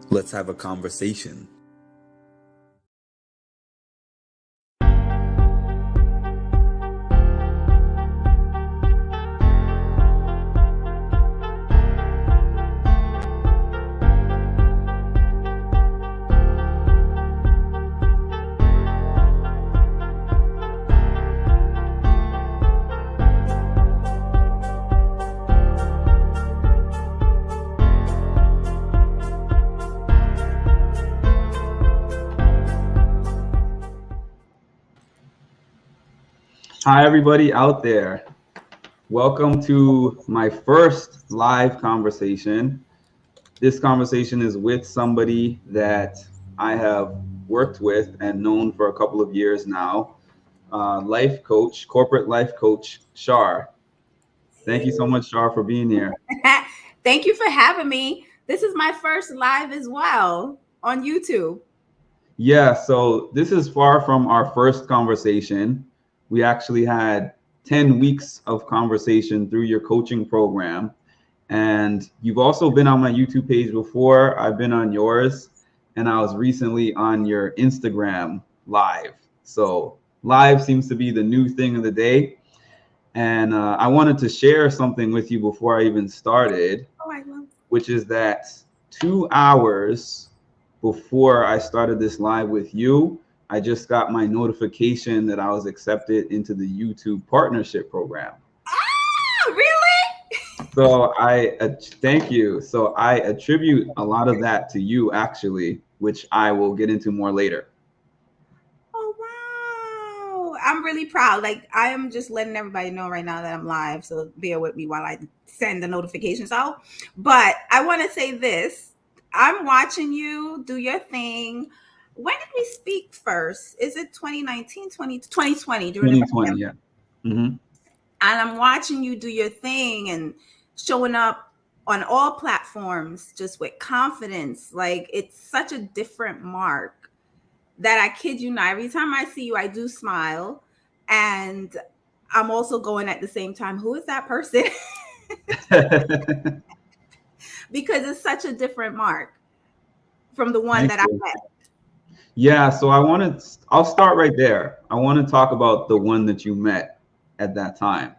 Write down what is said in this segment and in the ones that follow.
Let's have a conversation. Hi, everybody out there. Welcome to my first live conversation. This conversation is with somebody that I have worked with and known for a couple of years now, life coach, corporate life coach, Char. Thank you so much, Char, for being here. Thank you for having me. This is my first live as well on YouTube. Yeah, so this is far from our first conversation. We actually had 10 weeks of conversation through your coaching program. And you've also been on my YouTube page before. I've been on yours, and I was recently on your Instagram live. So live seems to be the new thing of the day. And I wanted to share something with you before I even started, which is that 2 hours before I started this live with you, I just got my notification that I was accepted into the YouTube partnership program. Ah, really? So thank you. So I attribute a lot of that to you, actually, which I will get into more later. Oh, wow. I'm really proud. Like, I am just letting everybody know right now that I'm live. So bear with me while I send the notifications out. But I want to say this. I'm watching you do your thing. When did we speak first? Is it 2019, 2020? 2020, yeah. Mm-hmm. And I'm watching you do your thing and showing up on all platforms just with confidence. Like, it's such a different mark that I kid you not. Every time I see you, I do smile. And I'm also going at the same time, who is that person? Because it's such a different mark from the one that I met. Yeah, so I'll start right there. I want to talk about the one that you met at that time.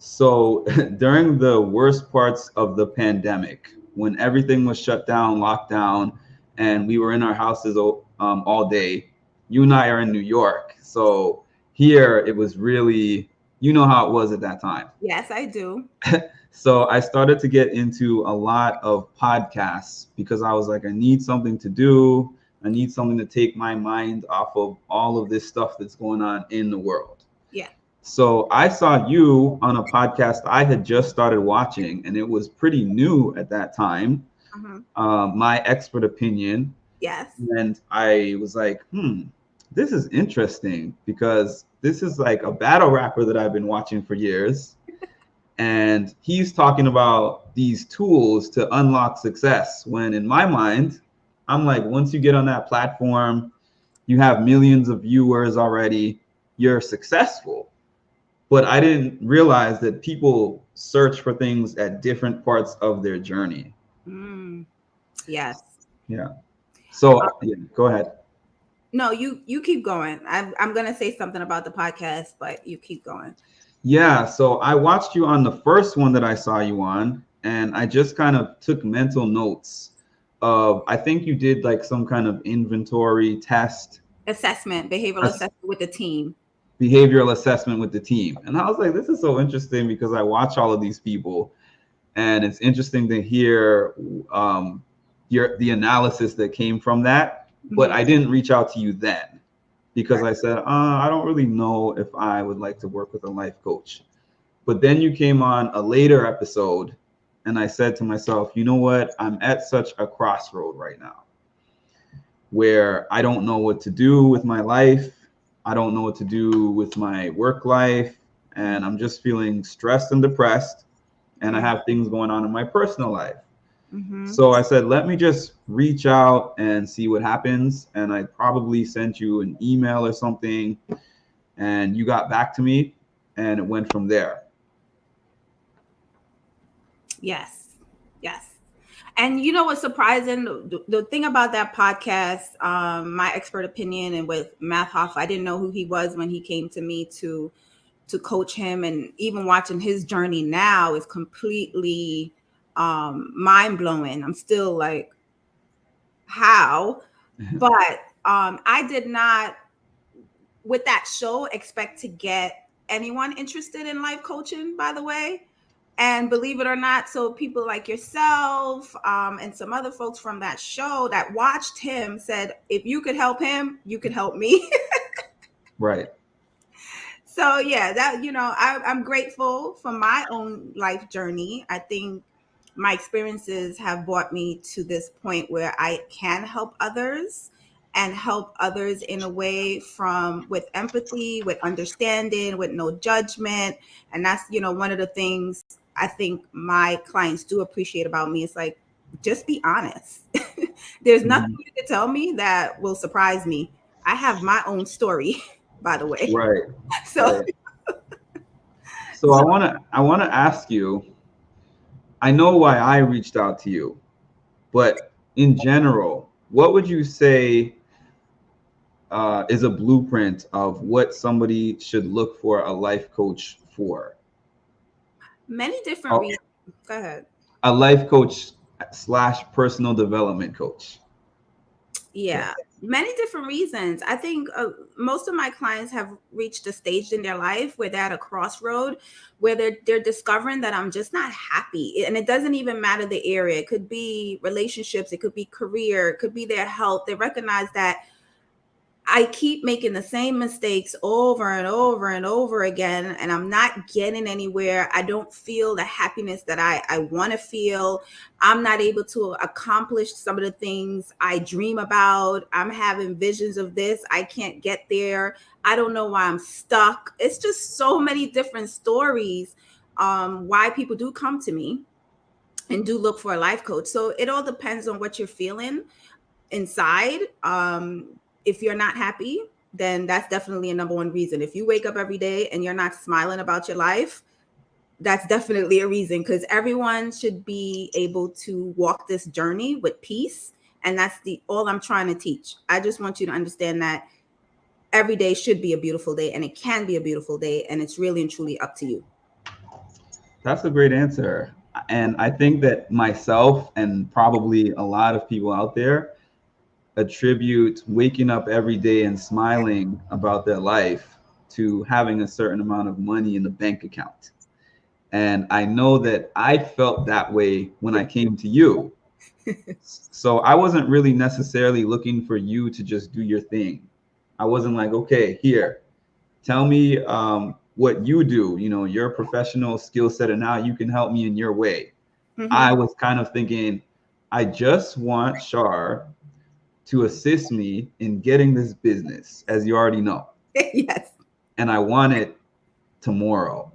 So during the worst parts of the pandemic, when everything was shut down, locked down, and we were in our houses all day, you and I are in New York. So here it was really, you know how it was at that time. Yes, I do. So I started to get into a lot of podcasts because I was like, I need something to do. I need something to take my mind off of all of this stuff that's going on in the world. Yeah. So I saw you on a podcast I had just started watching, and it was pretty new at that time. My Expert Opinion. Yes. And I was like, this is interesting because this is like a battle rapper that I've been watching for years. And he's talking about these tools to unlock success, when in my mind, I'm like, once you get on that platform, you have millions of viewers already, you're successful. But I didn't realize that people search for things at different parts of their journey. Yes. Yeah. So go ahead. No, you keep going. I'm going to say something about the podcast, but you keep going. Yeah, so I watched you on the first one that I saw you on, and I just kind of took mental notes of, I think you did like some kind of inventory test. Behavioral assessment with the team. Behavioral assessment with the team. And I was like, this is so interesting because I watch all of these people, and it's interesting to hear the analysis that came from that. But I didn't reach out to you then, because I said, I don't really know if I would like to work with a life coach. But then you came on a later episode and I said to myself, you know what? I'm at such a crossroad right now where I don't know what to do with my life. I don't know what to do with my work life. And I'm just feeling stressed and depressed. And I have things going on in my personal life. So I said, let me just reach out and see what happens. And I probably sent you an email or something, and you got back to me, and it went from there. Yes. Yes. And you know what's surprising? The thing about that podcast, my expert opinion, and with Matt Hoff, I didn't know who he was when he came to me to coach him, and even watching his journey now is completely mind blowing. I'm still like, how? But I did not, with that show, expect to get anyone interested in life coaching, by the way. And believe it or not, so people like yourself and some other folks from that show that watched him said, if you could help him, you could help me. Right. So yeah, that, I'm grateful for my own life journey. I think my experiences have brought me to this point where I can help others, and help others in a way with empathy, with understanding, with no judgment. And that's, one of the things I think my clients do appreciate about me. It's like, just be honest. There's nothing you can tell me that will surprise me. I have my own story, by the way. Right. So, Right. So I wanna ask you, I know why I reached out to you, but in general, what would you say is a blueprint of what somebody should look for a life coach for? many different reasons. Go ahead. A life coach / personal development coach. Yeah, many different reasons. I think most of my clients have reached a stage in their life where they're at a crossroad, where they're discovering that I'm just not happy. And it doesn't even matter the area. It could be relationships, it could be career, it could be their health. They recognize that I keep making the same mistakes over and over and over again, and I'm not getting anywhere. I don't feel the happiness that I want to feel. I'm not able to accomplish some of the things I dream about. I'm having visions of this. I can't get there. I don't know why I'm stuck. It's just so many different stories why people do come to me and do look for a life coach. So it all depends on what you're feeling inside. If you're not happy, then that's definitely a number one reason. If you wake up every day and you're not smiling about your life, that's definitely a reason, because everyone should be able to walk this journey with peace. And that's all I'm trying to teach. I just want you to understand that every day should be a beautiful day, and it can be a beautiful day, and it's really and truly up to you. That's a great answer. And I think that myself and probably a lot of people out there attribute waking up every day and smiling about their life to having a certain amount of money in the bank account. And I know that I felt that way when I came to you. So I wasn't really necessarily looking for you to just do your thing. I wasn't like, okay, here, tell me what you do, your professional skill set, and how you can help me in your way. I was kind of thinking, I just want Char to assist me in getting this business, as you already know. Yes. And I want it tomorrow.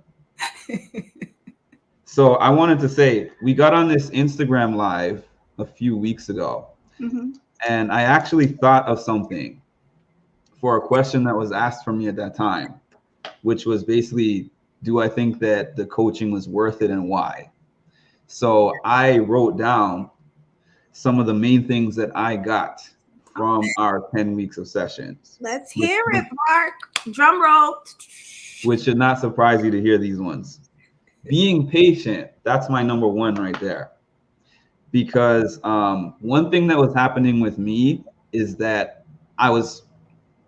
So I wanted to say, we got on this Instagram live a few weeks ago, and I actually thought of something for a question that was asked from me at that time, which was basically, do I think that the coaching was worth it, and why? So I wrote down some of the main things that I got from our 10 weeks of sessions. Let's hear it, Mark. Drum roll. Which should not surprise you to hear these ones. Being patient, that's my number one right there. Because one thing that was happening with me is that I was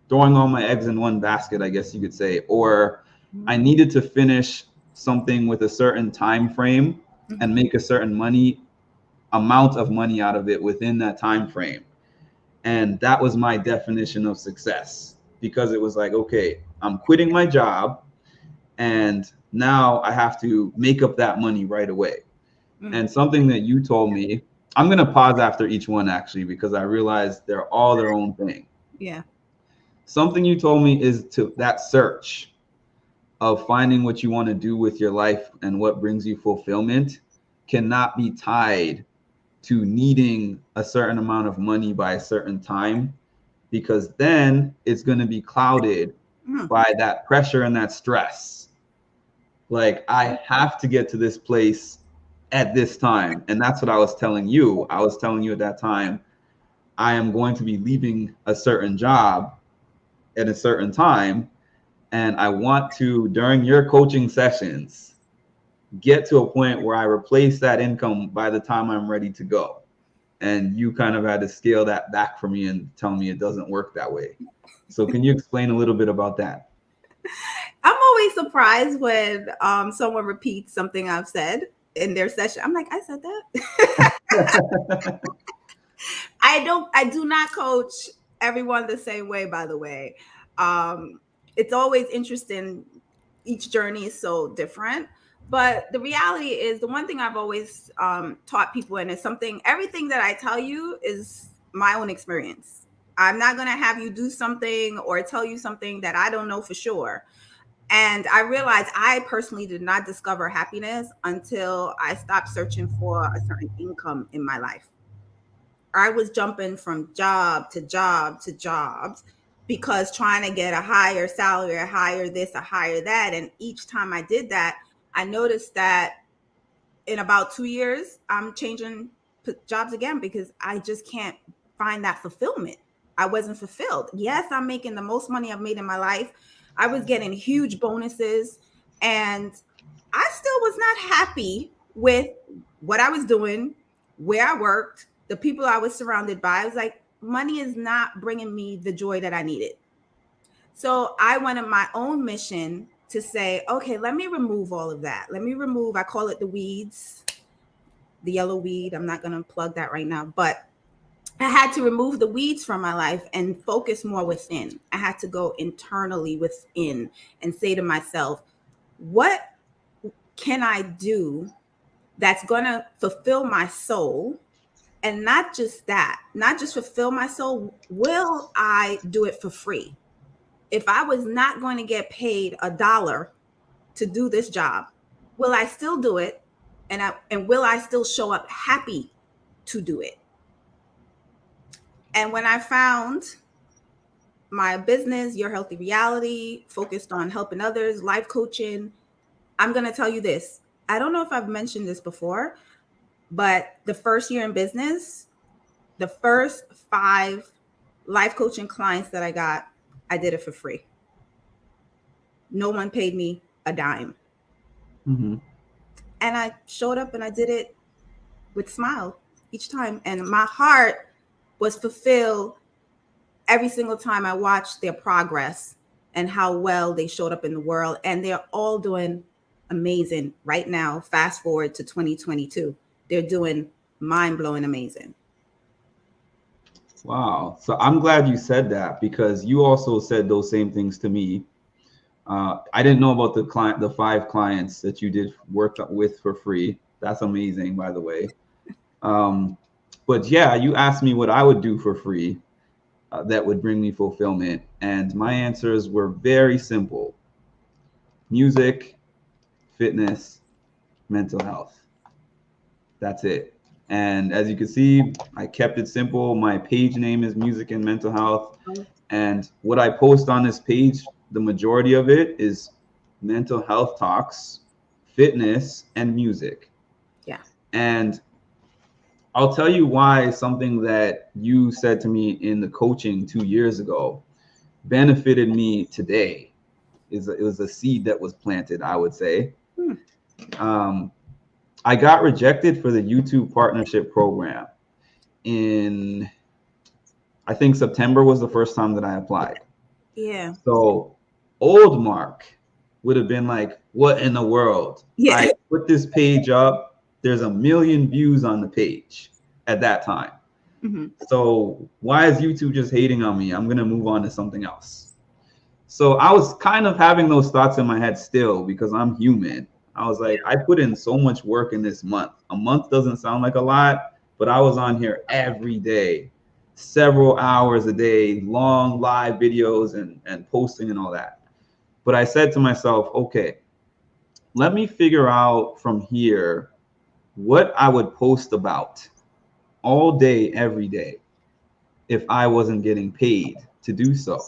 throwing all my eggs in one basket, I guess you could say, or I needed to finish something with a certain time frame and make a certain amount of money out of it within that time frame. And that was my definition of success, because it was like, okay, I'm quitting my job and now I have to make up that money right away. And something that you told me, I'm going to pause after each one actually, because I realized they're all their own thing. Yeah. Something you told me is to that search of finding what you want to do with your life and what brings you fulfillment cannot be tied to needing a certain amount of money by a certain time, because then it's going to be clouded by that pressure and that stress. Like, I have to get to this place at this time. And that's what I was telling you. I was telling you at that time, I am going to be leaving a certain job at a certain time. And I want to, during your coaching sessions, get to a point where I replace that income by the time I'm ready to go. And you kind of had to scale that back for me and tell me it doesn't work that way. So can you explain a little bit about that? I'm always surprised when someone repeats something I've said in their session. I'm like, I said that. I do not coach everyone the same way, by the way. It's always interesting. Each journey is so different. But the reality is, the one thing I've always taught people, and it's something, everything that I tell you is my own experience. I'm not going to have you do something or tell you something that I don't know for sure. And I realized I personally did not discover happiness until I stopped searching for a certain income in my life. I was jumping from job to job to jobs because trying to get a higher salary, a higher this, a higher that. And each time I did that, I noticed that in about 2 years, I'm changing jobs again because I just can't find that fulfillment. I wasn't fulfilled. Yes, I'm making the most money I've made in my life. I was getting huge bonuses, and I still was not happy with what I was doing, where I worked, the people I was surrounded by. I was like, money is not bringing me the joy that I needed. So I went on my own mission to say, okay, let me remove all of that. Let me remove, I call it the weeds, the yellow weed. I'm not going to plug that right now, but I had to remove the weeds from my life and focus more within. I had to go internally within and say to myself, what can I do that's going to fulfill my soul? And not just that, not just fulfill my soul, will I do it for free? If I was not going to get paid $1 to do this job, will I still do it? And will I still show up happy to do it? And when I found my business, Your Healthy Reality, focused on helping others, life coaching, I'm going to tell you this. I don't know if I've mentioned this before, but the first year in business, the first 5 life coaching clients that I got, I did it for free. No one paid me a dime. Mm-hmm. And I showed up and I did it with a smile each time. And my heart was fulfilled every single time I watched their progress and how well they showed up in the world. And they're all doing amazing right now. Fast forward to 2022. They're doing mind-blowing amazing. Wow. So I'm glad you said that, because you also said those same things to me. I didn't know about the 5 clients that you did work with for free. That's amazing, by the way. But yeah, you asked me what I would do for free that would bring me fulfillment. And my answers were very simple: music, fitness, mental health. That's it. And as you can see, I kept it simple. My page name is Music and Mental Health. And what I post on this page, the majority of it is mental health talks, fitness, and music. Yeah. And I'll tell you why something that you said to me in the coaching 2 years ago benefited me today. It was a seed that was planted, I would say. I got rejected for the YouTube partnership program in, I think September was the first time that I applied. Yeah. So old Mark would have been like, what in the world? Yeah. I put this page up. There's 1 million views on the page at that time. Mm-hmm. So why is YouTube just hating on me? I'm going to move on to something else. So I was kind of having those thoughts in my head still, because I'm human. I was like, I put in so much work in this month. A month doesn't sound like a lot, but I was on here every day, several hours a day, long live videos and posting and all that. But I said to myself, okay, let me figure out from here what I would post about all day, every day, if I wasn't getting paid to do so.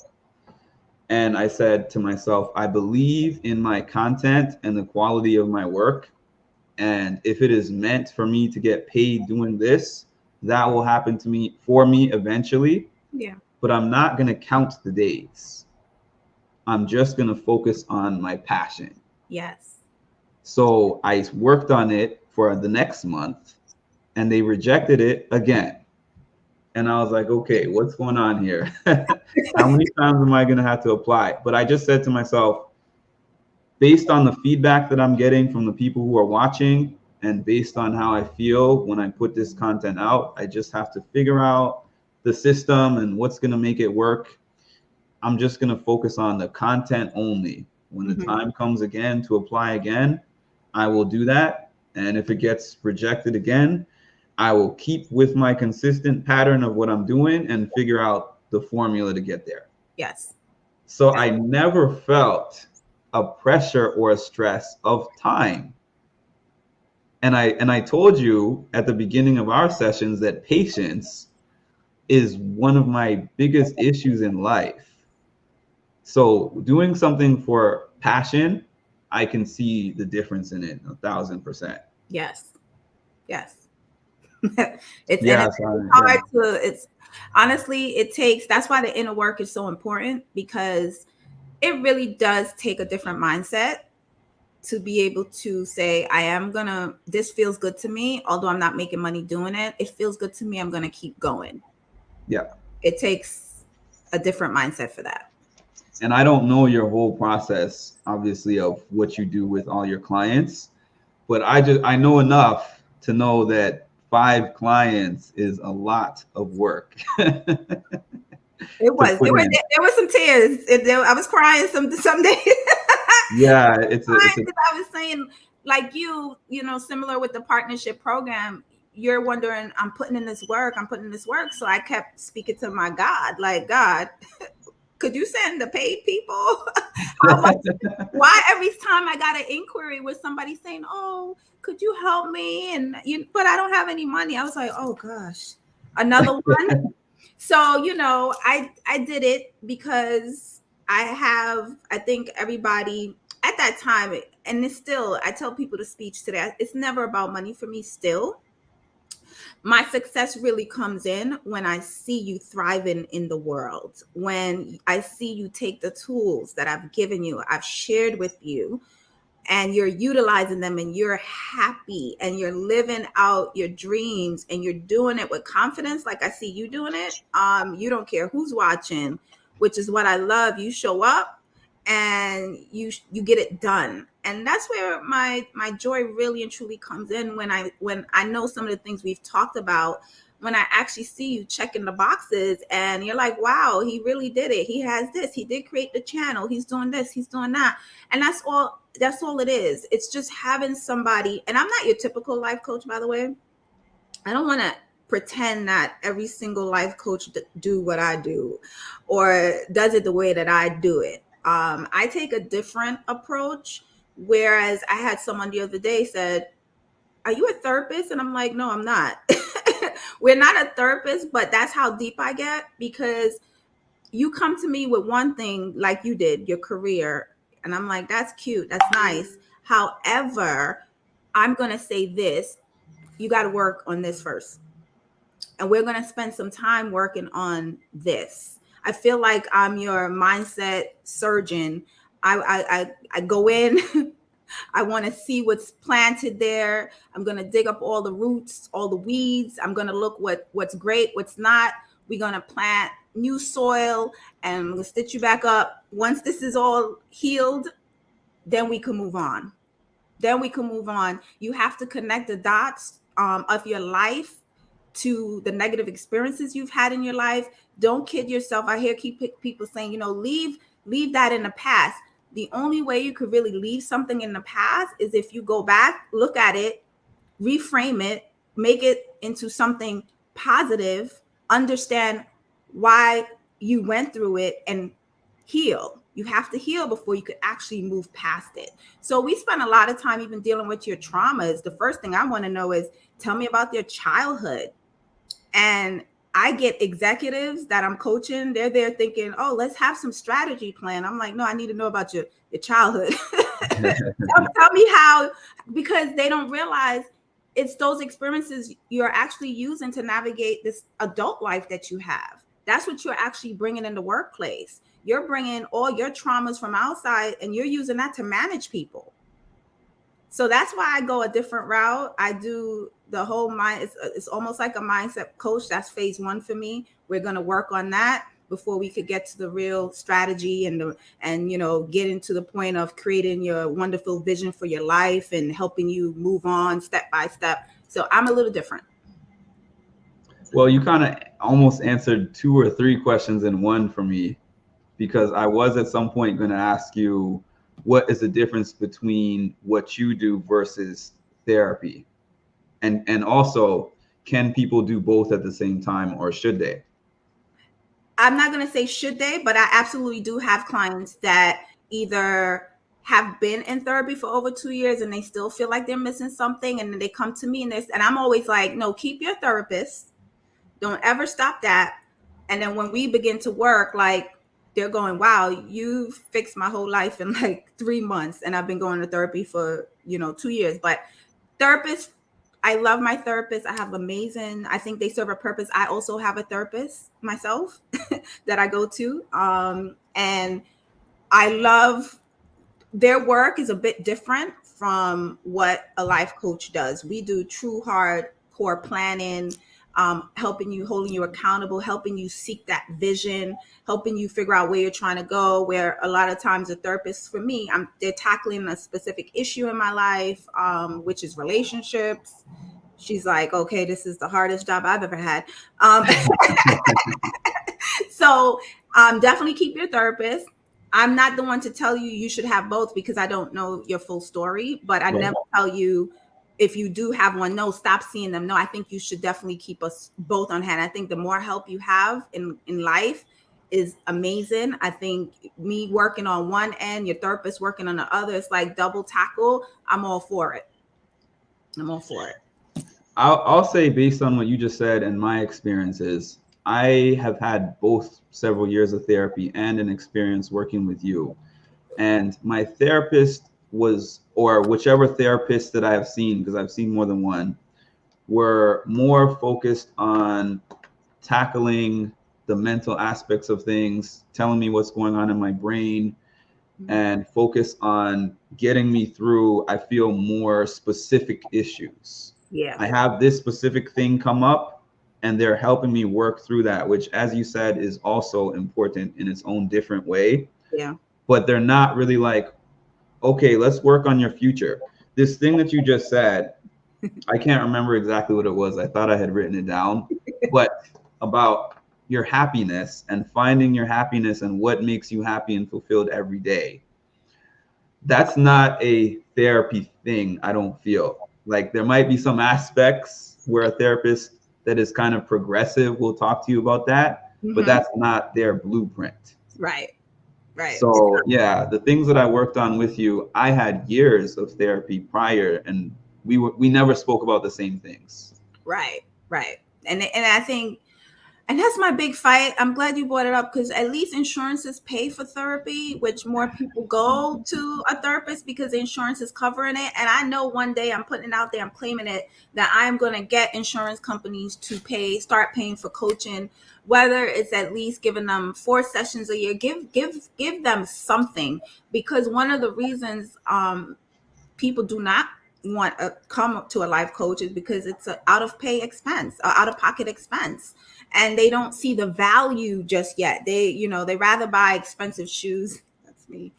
And I said to myself, I believe in my content and the quality of my work. And if it is meant for me to get paid doing this, that will happen to me for me eventually. Yeah. But I'm not going to count the days. I'm just going to focus on my passion. Yes. So I worked on it for the next month and they rejected it again. And I was like, okay, what's going on here? How many times am I going to have to apply? But I just said to myself, based on the feedback that I'm getting from the people who are watching and based on how I feel when I put this content out, I just have to figure out the system and what's going to make it work. I'm just going to focus on the content only. When the time comes again to apply again, I will do that. And if it gets rejected again, I will keep with my consistent pattern of what I'm doing and figure out the formula to get there. Yes. So I never felt a pressure or a stress of time. And I told you at the beginning of our sessions that patience is one of my biggest issues in life. So doing something for passion, I can see the difference in it 1,000%. Yes. Yes. It's hard to, it's honestly, it takes, that's why the inner work is so important, because it really does take a different mindset to be able to say, this feels good to me, although I'm not making money doing it. It feels good to me. I'm going to keep going. Yeah. It takes a different mindset for that. And I don't know your whole process, obviously, of what you do with all your clients, but I know enough to know that 5 clients is a lot of work. It was. There were some tears. I was crying some days. Yeah, I was saying, like similar with the partnership program. You're wondering, I'm putting in this work. So I kept speaking to my God, like, God, could you send the paid people? How much? Why every time I got an inquiry with somebody saying, "Oh, could you help me?" But I don't have any money. I was like, "Oh gosh, another one." So I did it because I think everybody at that time, and it's still, I tell people to speech today, it's never about money for me still. My success really comes in when I see you thriving in the world, when I see you take the tools that I've given you, I've shared with you, and you're utilizing them and you're happy and you're living out your dreams and you're doing it with confidence. Like I see you doing it. You don't care who's watching, which is what I love. You show up and you get it done. And that's where my joy really and truly comes in, when I know some of the things we've talked about, when I actually see you checking the boxes and you're like, wow, he really did it. He has this, he did create the channel, he's doing this, he's doing that. And that's all it is. It's just having somebody, and I'm not your typical life coach, by the way. I don't want to pretend that every single life coach do what I do or does it the way that I do it. I take a different approach. Whereas I had someone the other day said, "Are you a therapist?" And I'm like, "No, I'm not." We're not a therapist, but that's how deep I get, because you come to me with one thing like you did, your career. And I'm like, that's cute. That's nice. However, I'm going to say this, you got to work on this first. And we're going to spend some time working on this. I feel like I'm your mindset surgeon. I go in, I want to see what's planted there. I'm going to dig up all the roots, all the weeds. I'm going to look what's great, what's not. We're going to plant new soil and we'll stitch you back up. Once this is all healed, then we can move on. You have to connect the dots of your life to the negative experiences you've had in your life. Don't kid yourself. I hear people saying, leave that in the past. The only way you could really leave something in the past is if you go back, look at it, reframe it, make it into something positive, understand why you went through it, and heal. You have to heal before you could actually move past it. So we spend a lot of time even dealing with your traumas. The first thing I want to know is, tell me about their childhood. And I get executives that I'm coaching, they're there thinking, oh, let's have some strategy plan. I'm like, no, I need to know about your childhood. tell me how, because they don't realize it's those experiences you're actually using to navigate this adult life that you have. That's what you're actually bringing in the workplace. You're bringing all your traumas from outside and you're using that to manage people. So that's why I go a different route. I do the whole mind. It's almost like a mindset coach. That's phase one for me. We're going to work on that before we could get to the real strategy and get into the point of creating your wonderful vision for your life and helping you move on step by step. So I'm a little different. Well, you kind of almost answered 2 or 3 questions in one for me, because I was at some point going to ask you, what is the difference between what you do versus therapy? And also, can people do both at the same time, or should they? I'm not going to say should they, but I absolutely do have clients that either have been in therapy for over 2 years and they still feel like they're missing something. And then they come to me and I'm always like, no, keep your therapist. Don't ever stop that. And then when we begin to work, like, they're going, wow, you fixed my whole life in like 3 months. And I've been going to therapy for, 2 years. But therapists, I love my therapist. I have amazing, I think they serve a purpose. I also have a therapist myself that I go to. And I love their work is a bit different from what a life coach does. We do true hardcore planning, helping you, holding you accountable, helping you seek that vision, helping you figure out where you're trying to go. Where a lot of times a therapist, for me, they're tackling a specific issue in my life, which is relationships. She's like, okay, this is the hardest job I've ever had. So definitely keep your therapist. I'm not the one to tell you should have both, because I don't know your full story, but I never tell you, if you do have one, no, stop seeing them. No, I think you should definitely keep us both on hand. I think the more help you have in life is amazing. I think me working on one end, your therapist working on the other, it's like double tackle. I'm all for it. I'll say, based on what you just said and my experiences, I have had both several years of therapy and an experience working with you. And my therapist was, or whichever therapist that I have seen, because I've seen more than one, were more focused on tackling the mental aspects of things, telling me what's going on in my brain, and focus on getting me through, I feel, more specific issues. Yeah. I have this specific thing come up and they're helping me work through that, which, as you said, is also important in its own different way. Yeah. But they're not really like, okay, let's work on your future. This thing that you just said, I can't remember exactly what it was. I thought I had written it down, but about your happiness and finding your happiness and what makes you happy and fulfilled every day. That's not a therapy thing, I don't feel. Like, there might be some aspects where a therapist that is kind of progressive will talk to you about that, but that's not their blueprint. Right. So yeah, the things that I worked on with you, I had years of therapy prior, and we never spoke about the same things. Right. And I think, and that's my big fight. I'm glad you brought it up, because at least insurances pay for therapy, which more people go to a therapist because the insurance is covering it. And I know one day, I'm putting it out there, I'm claiming it, that I'm going to get insurance companies to start paying for coaching, whether it's at least giving them 4 sessions a year. Give them something, because one of the reasons people do not want to come to a life coach is because it's an out of pocket expense, and they don't see the value just yet. They rather buy expensive shoes. That's me.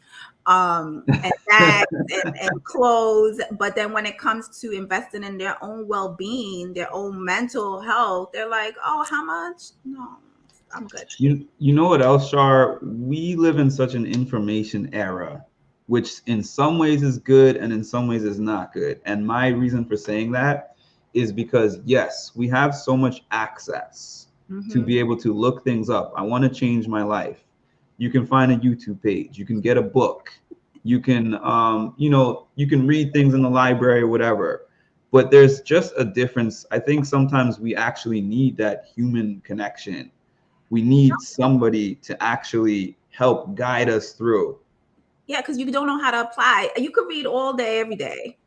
And bags and clothes. But then when it comes to investing in their own well-being, their own mental health, they're like, oh, how much? No, I'm good. You know what else, Char? We live in such an information era which in some ways is good and in some ways is not good. And my reason for saying that is because, yes, we have so much access to be able to look things up. I want to change my life. You can find a YouTube page, you can get a book, you can, you can read things in the library or whatever. But there's just a difference. I think sometimes we actually need that human connection. We need somebody to actually help guide us through. Yeah, because you don't know how to apply. You could read all day, every day.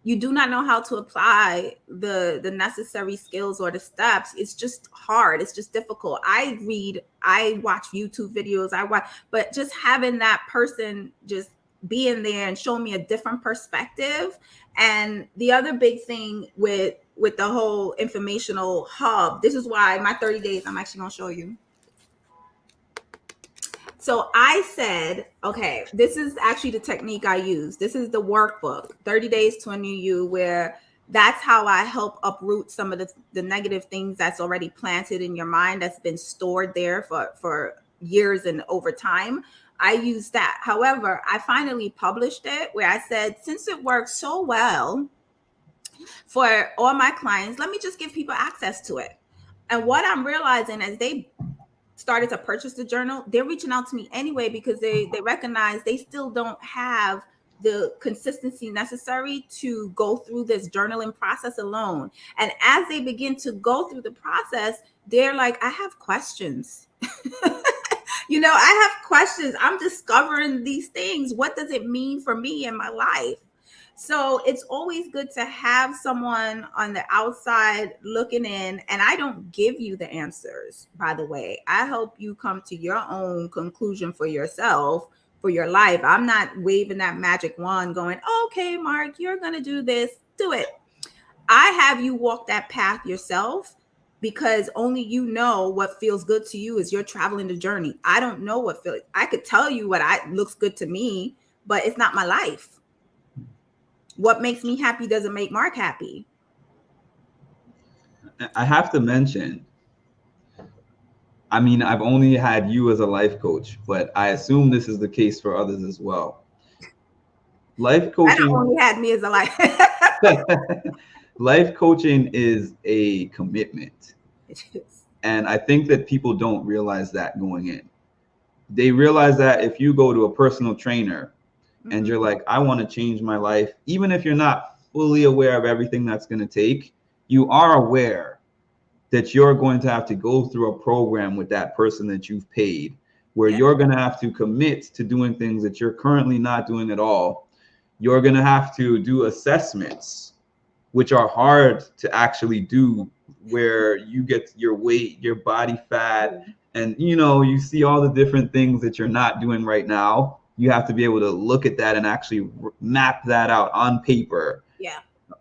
You do not know how to apply the necessary skills or the steps. It's just hard. It's just difficult. I read, I watch YouTube videos, but just having that person just being there and showing me a different perspective. And the other big thing with the whole informational hub, this is why my 30 days, I'm actually going to show you. So I said, okay, this is actually the technique I use. This is the workbook, 30 Days to a New You, where that's how I help uproot some of the negative things that's already planted in your mind, that's been stored there for years and over time. I use that. However, I finally published it where I said, since it works so well for all my clients, let me just give people access to it. And what I'm realizing as they started to purchase the journal, they're reaching out to me anyway because they recognize they still don't have the consistency necessary to go through this journaling process alone. And as they begin to go through the process, they're like, I have questions. I have questions. I'm discovering these things. What does it mean for me in my life? So it's always good to have someone on the outside looking in. And I don't give you the answers, by the way. I help you come to your own conclusion for yourself, for your life. I'm not waving that magic wand going, okay, Mark, you're going to do this. Do it. I have you walk that path yourself because only you know what feels good to you as you're traveling the journey. I don't know what feels. I could tell you what looks good to me, but it's not my life. What makes me happy doesn't make Mark happy. I have to mention, I mean, I've only had you as a life coach, but I assume this is the case for others as well. Life coaching only had me as a life. Life coaching is a commitment. And I think that people don't realize that going in. They realize that if you go to a personal trainer and you're like, I want to change my life, even if you're not fully aware of everything that's going to take, you are aware that you're going to have to go through a program with that person that you've paid, where you're going to have to commit to doing things that you're currently not doing at all. You're going to have to do assessments, which are hard to actually do, where you get your weight, your body fat, and you see all the different things that you're not doing right now. You have to be able to look at that and actually map that out on paper,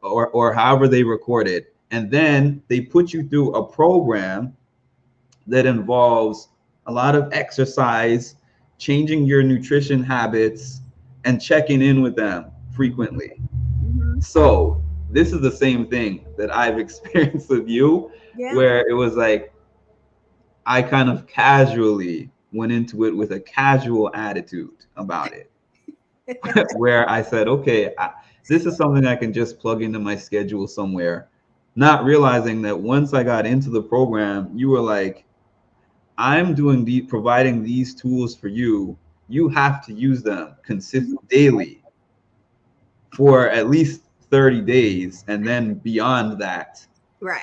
or however they record it. And then they put you through a program that involves a lot of exercise, changing your nutrition habits, and checking in with them frequently. So this is the same thing that I've experienced with you, where it was like, I kind of casually went into it with a casual attitude about it, where I said, okay, this is something I can just plug into my schedule somewhere, not realizing that once I got into the program, you were like, I'm providing these tools for you. You have to use them consistently daily for at least 30 days, and then beyond that,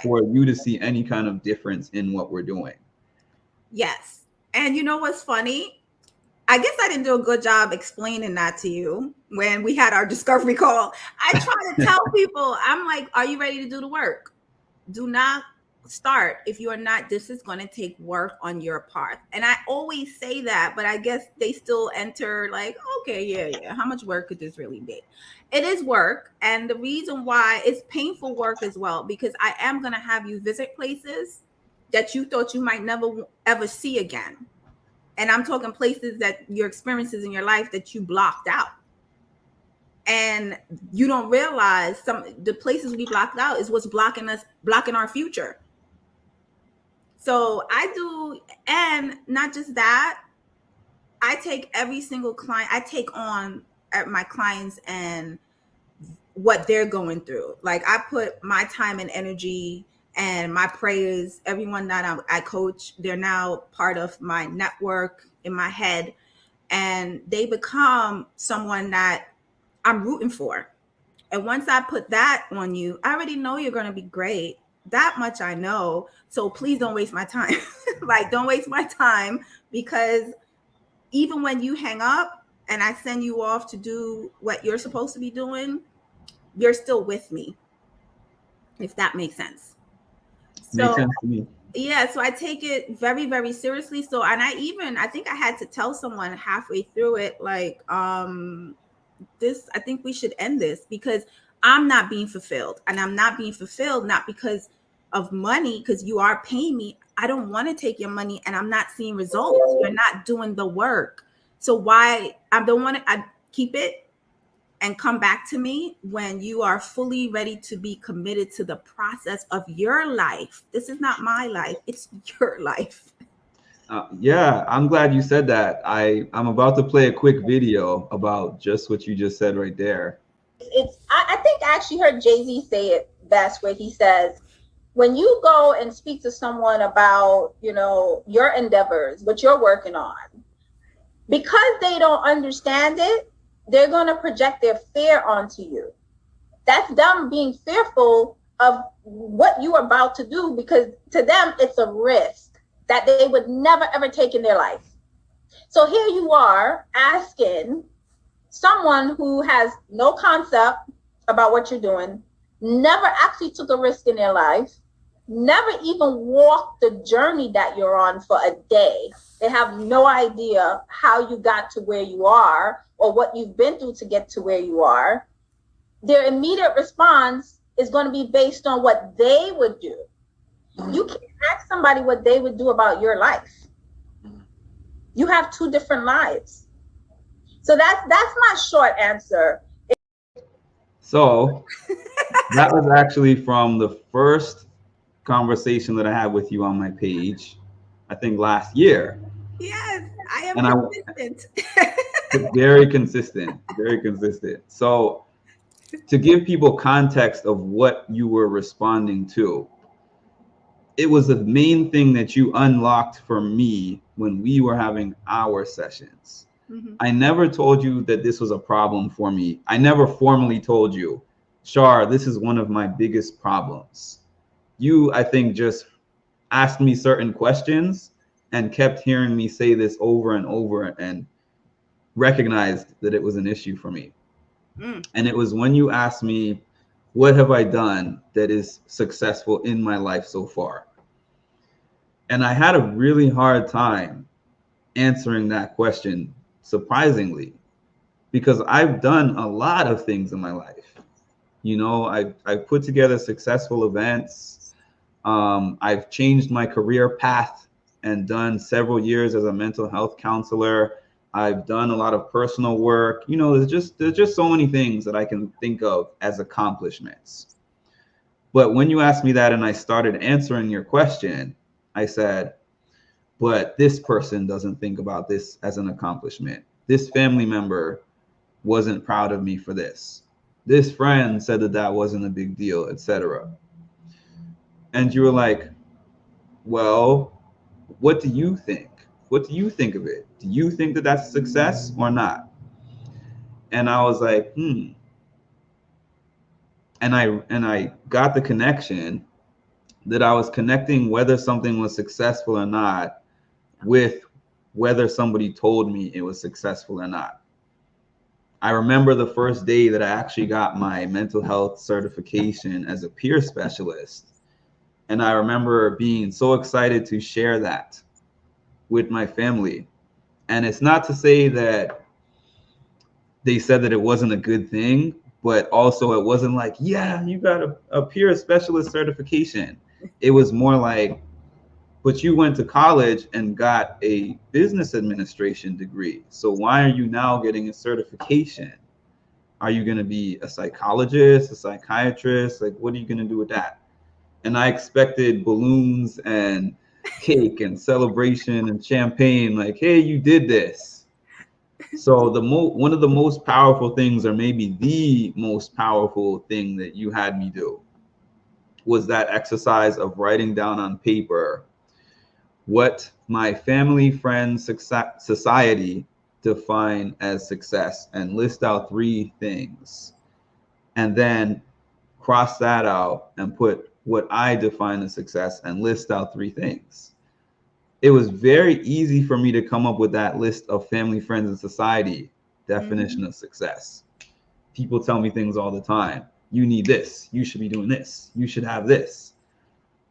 for you to see any kind of difference in what we're doing. Yes. And you know what's funny? I guess I didn't do a good job explaining that to you when we had our discovery call. I try to tell people, I'm like, are you ready to do the work? Do not start if you are not. This is going to take work on your part. And I always say that, but I guess they still enter like, okay, yeah. How much work could this really be? It is work. And the reason why it's painful work as well, because I am going to have you visit places that you thought you might never ever see again. And I'm talking places that your experiences in your life that you blocked out. And you don't realize the places we blocked out is what's blocking our future. So I do, and not just that, I take every single client, I take on at my clients and what they're going through. Like I put my time and energy and my prayers, everyone that I coach, they're now part of my network in my head, and they become someone that I'm rooting for. And once I put that on you, I already know you're going to be great. That much I know. So please don't waste my time. Like, don't waste my time, because even when you hang up and I send you off to do what you're supposed to be doing, you're still with me, if that makes sense. Makes So sense to me. yeah, so I take it very, very seriously. So, and I think I had to tell someone halfway through it, like, this, I think we should end this, because I'm not being fulfilled, and I'm not being fulfilled not because of money, because you are paying me. I don't want to take your money and I'm not seeing results. You're not doing the work. So why? I don't want to. I keep it and come back to me when you are fully ready to be committed to the process of your life. This is not my life, it's your life. Yeah, I'm glad you said that. I'm about to play a quick video about just what you just said right there. I think I actually heard Jay-Z say it best, where he says, when you go and speak to someone about, your endeavors, what you're working on, because they don't understand it, they're going to project their fear onto you. That's them being fearful of what you're about to do, because to them, it's a risk that they would never, ever take in their life. So here you are asking someone who has no concept about what you're doing, never actually took a risk in their life, never even walked the journey that you're on for a day. They have no idea how you got to where you are or what you've been through to get to where you are. Their immediate response is going to be based on what they would do. You can't ask somebody what they would do about your life. You have two different lives. So that's my short answer. So that was actually from the first conversation that I had with you on my page, I think last year. Yes, I am And consistent. Very consistent, very consistent. So to give people context of what you were responding to, it was the main thing that you unlocked for me when we were having our sessions. Mm-hmm. I never told you that this was a problem for me. I never formally told you, Char, this is one of my biggest problems. You, I think, just asked me certain questions and kept hearing me say this over and over and recognized that it was an issue for me. And it was when you asked me, what have I done that is successful in my life so far? And I had a really hard time answering that question, surprisingly, because I've done a lot of things in my life. I've put together successful events. I've changed my career path and done several years as a mental health counselor. I've done a lot of personal work. There's just so many things that I can think of as accomplishments. But when you asked me that and I started answering your question, I said, but this person doesn't think about this as an accomplishment. This family member wasn't proud of me for this. This friend said that wasn't a big deal, etc. And you were like, well, what do you think? What do you think of it? Do you think that that's a success or not? And I was like, And I got the connection that I was connecting whether something was successful or not with whether somebody told me it was successful or not. I remember the first day that I actually got my mental health certification as a peer specialist. And I remember being so excited to share that with my family. And it's not to say that they said that it wasn't a good thing, but also it wasn't like, yeah, you got a peer specialist certification. It was more like, but you went to college and got a business administration degree. So why are you now getting a certification? Are you going to be a psychologist, a psychiatrist? Like, what are you going to do with that? And I expected balloons and cake and celebration and champagne. Like, hey, you did this. So one of the most powerful things, or maybe the most powerful thing that you had me do, was that exercise of writing down on paper what my family, friends, society define as success, and list out 3 things, and then cross that out and put what I define as success and list out 3 things. It was very easy for me to come up with that list of family, friends, and society definition of success. People tell me things all the time. You need this. You should be doing this. You should have this.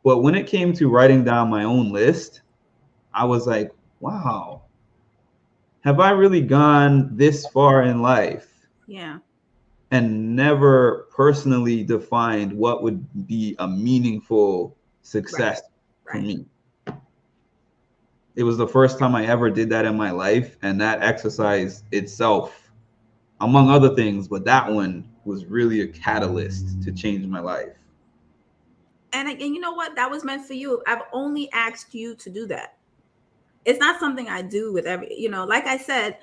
But when it came to writing down my own list, I was like, wow, have I really gone this far in life? Yeah. And never personally defined what would be a meaningful success for me. It was the first time I ever did that in my life, and that exercise itself, among other things, but that one was really a catalyst to change my life. And you know what? That was meant for you. I've only asked you to do that. It's not something I do with like I said,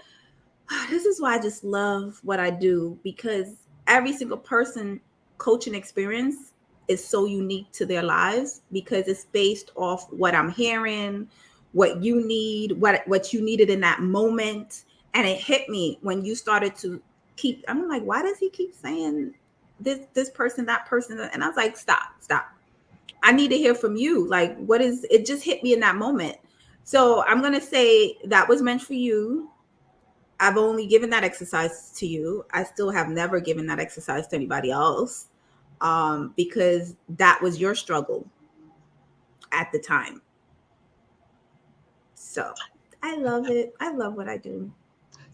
this is why I just love what I do, because every single person coaching experience is so unique to their lives, because it's based off what I'm hearing, what you need, what you needed in that moment. And it hit me when you started to I'm like, why does he keep saying this person, that person? And I was like, stop. I need to hear from you. Like, what is it? Just hit me in that moment. So I'm going to say that was meant for you. I've only given that exercise to you. I still have never given that exercise to anybody else, because that was your struggle at the time. So I love it. I love what I do.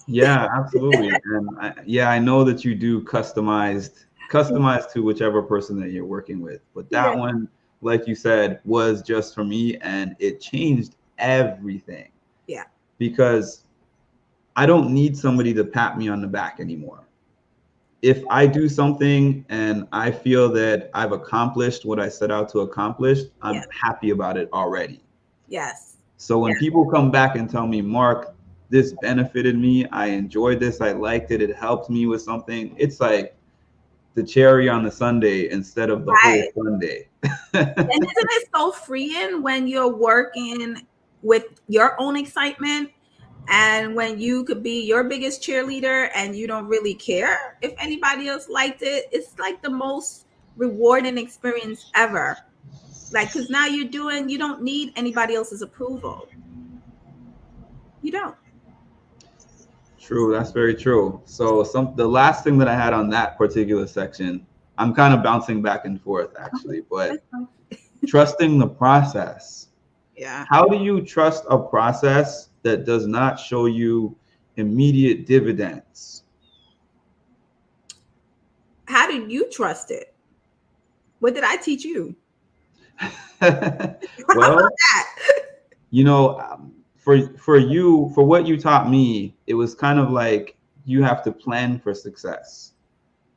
Yeah, absolutely. And I know that you do customized to whichever person that you're working with. But that one, like you said, was just for me, and it changed everything. Yeah. Because I don't need somebody to pat me on the back anymore. If I do something and I feel that I've accomplished what I set out to accomplish, I'm happy about it already. Yes. So when people come back and tell me, Mark, this benefited me, I enjoyed this, I liked it, it helped me with something, it's like the cherry on the sundae instead of the whole sundae. And isn't it so freeing when you're working with your own excitement, and when you could be your biggest cheerleader and you don't really care if anybody else liked it? It's like the most rewarding experience ever. Like, because now you don't need anybody else's approval. You don't. True, that's very true. So the last thing that I had on that particular section, I'm kind of bouncing back and forth actually, but trusting the process. Yeah. How do you trust a process that does not show you immediate dividends? How do you trust it? What did I teach you? Well, for you, for what you taught me, it was kind of like you have to plan for success.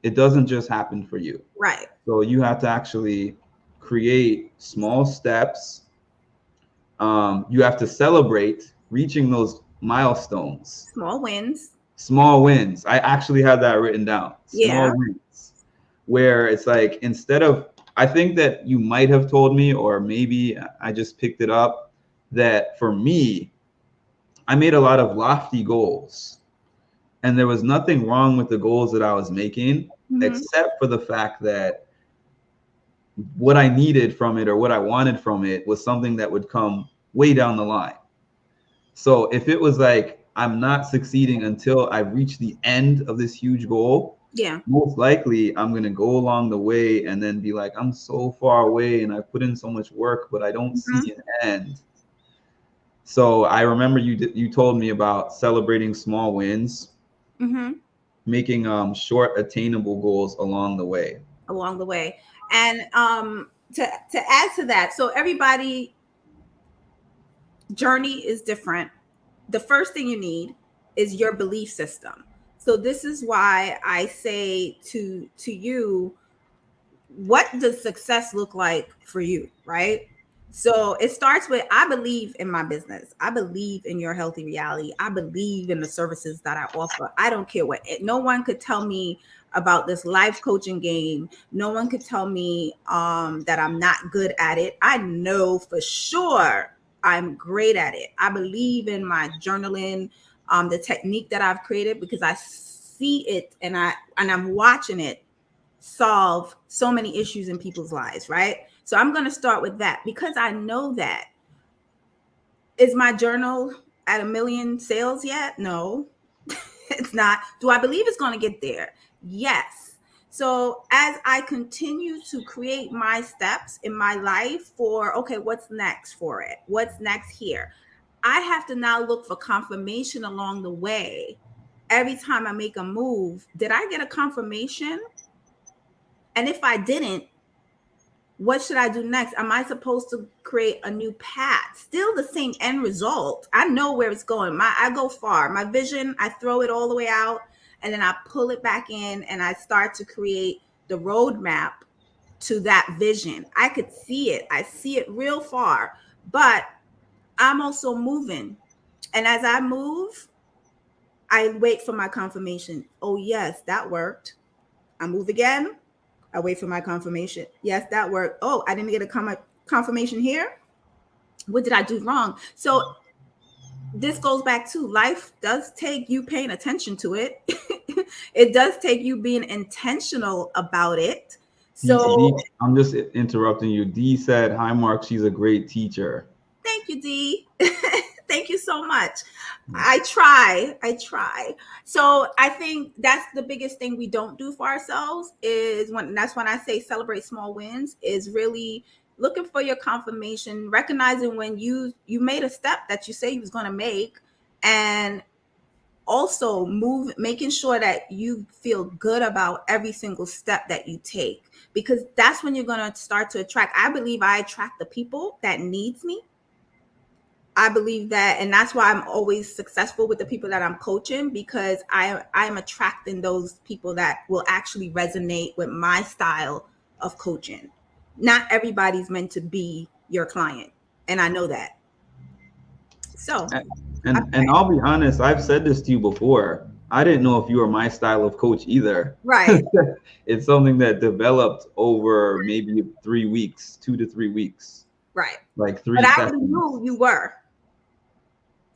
It doesn't just happen for you. Right. So you have to actually create small steps. You have to celebrate reaching those milestones. Small wins. Small wins. I actually had that written down. Small wins. Where it's like, instead of, I think that you might have told me, or maybe I just picked it up, that for me, I made a lot of lofty goals. And there was nothing wrong with the goals that I was making, except for the fact that what I needed from it, or what I wanted from it, was something that would come way down the line. So if it was like, I'm not succeeding until I reach the end of this huge goal, most likely I'm going to go along the way and then be like, I'm so far away and I put in so much work, but I don't see an end. So I remember you told me about celebrating small wins, making short attainable goals along the way. And to add to that, so everybody journey is different. The first thing you need is your belief system. So this is why I say to you, what does success look like for you, right? So it starts with, I believe in my business. I believe in your healthy reality. I believe in the services that I offer. I don't care what, no one could tell me about this life coaching game. No one could tell me that I'm not good at it. I know for sure I'm great at it. I believe in my journaling, the technique that I've created, because I see it and I'm watching it solve so many issues in people's lives, right? So I'm going to start with that because I know that. Is my journal at 1 million sales yet? No, it's not. Do I believe it's going to get there? Yes. So as I continue to create my steps in my life for, okay, what's next for it? What's next here? I have to now look for confirmation along the way. Every time I make a move, did I get a confirmation? And if I didn't, what should I do next? Am I supposed to create a new path? Still the same end result. I know where it's going. I go far. My vision, I throw it all the way out and then I pull it back in and I start to create the roadmap to that vision. I could see it. I see it real far, but I'm also moving. And as I move, I wait for my confirmation. Oh, yes, that worked. I move again. I wait for my confirmation. Yes, that worked. Oh, I didn't get a confirmation here. What did I do wrong? So this goes back to life does take you paying attention to it. It does take you being intentional about it. So D, I'm just interrupting you. D said, "Hi, Mark. She's a great teacher." Thank you, D. Thank you so much. I try. So I think that's the biggest thing we don't do for ourselves is that's when I say celebrate small wins, is really looking for your confirmation, recognizing when you made a step that you say you was going to make, and also making sure that you feel good about every single step that you take, because that's when you're going to start to attract. I believe I attract the people that needs me. I believe that, and that's why I'm always successful with the people that I'm coaching, because I'm attracting those people that will actually resonate with my style of coaching. Not everybody's meant to be your client, and I know that. So, and I'll be honest, I've said this to you before. I didn't know if you were my style of coach either. Right. It's something that developed over maybe 3 weeks, 2 to 3 weeks. Right. Like 3 But I sessions. knew you were.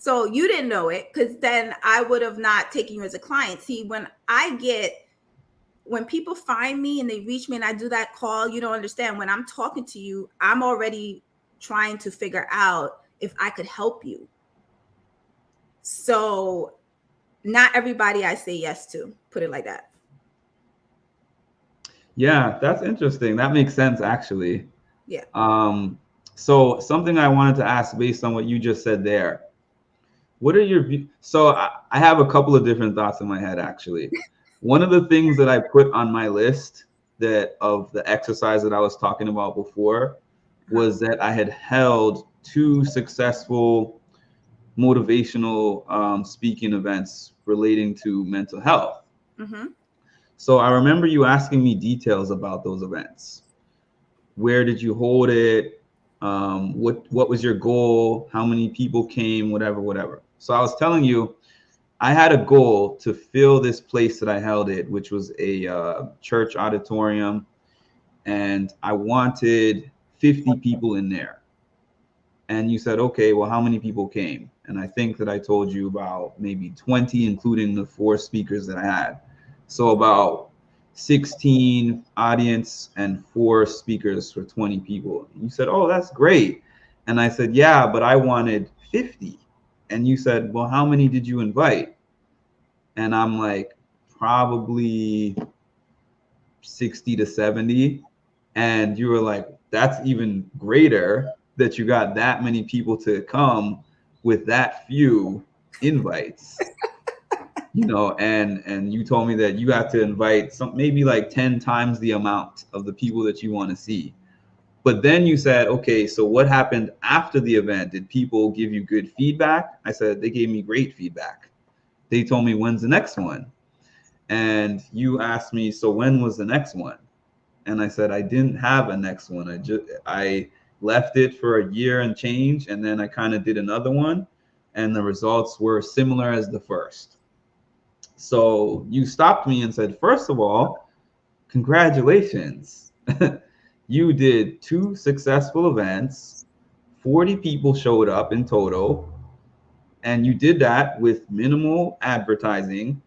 So you didn't know it, because then I would have not taken you as a client. See, when people find me and they reach me and I do that call, you don't understand. When I'm talking to you, I'm already trying to figure out if I could help you. So not everybody I say yes to, put it like that. Yeah, that's interesting. That makes sense, actually. Yeah. So something I wanted to ask based on what you just said there. What are your views? So I have a couple of different thoughts in my head, actually. One of the things that I put on my list of the exercise that I was talking about before was that I had held 2 successful motivational speaking events relating to mental health. Mm-hmm. So I remember you asking me details about those events. Where did you hold it? What was your goal? How many people came? Whatever. So I was telling you, I had a goal to fill this place that I held it, which was a church auditorium, and I wanted 50 people in there. And you said, okay, well, how many people came? And I think that I told you about maybe 20, including the 4 speakers that I had. So about 16 audience and 4 speakers for 20 people. You said, oh, that's great. And I said, yeah, but I wanted 50. And you said, well, how many did you invite? And I'm like, probably 60 to 70. And you were like, that's even greater that you got that many people to come with that few invites. And you told me that you got to invite maybe like 10 times the amount of the people that you want to see. But then you said, okay, so what happened after the event? Did people give you good feedback? I said, they gave me great feedback. They told me, when's the next one? And you asked me, so when was the next one? And I said, I didn't have a next one. left it for a year and change, and then I kind of did another one, and the results were similar as the first. So you stopped me and said, first of all, congratulations. You did 2 successful events, 40 people showed up in total, and you did that with minimal advertising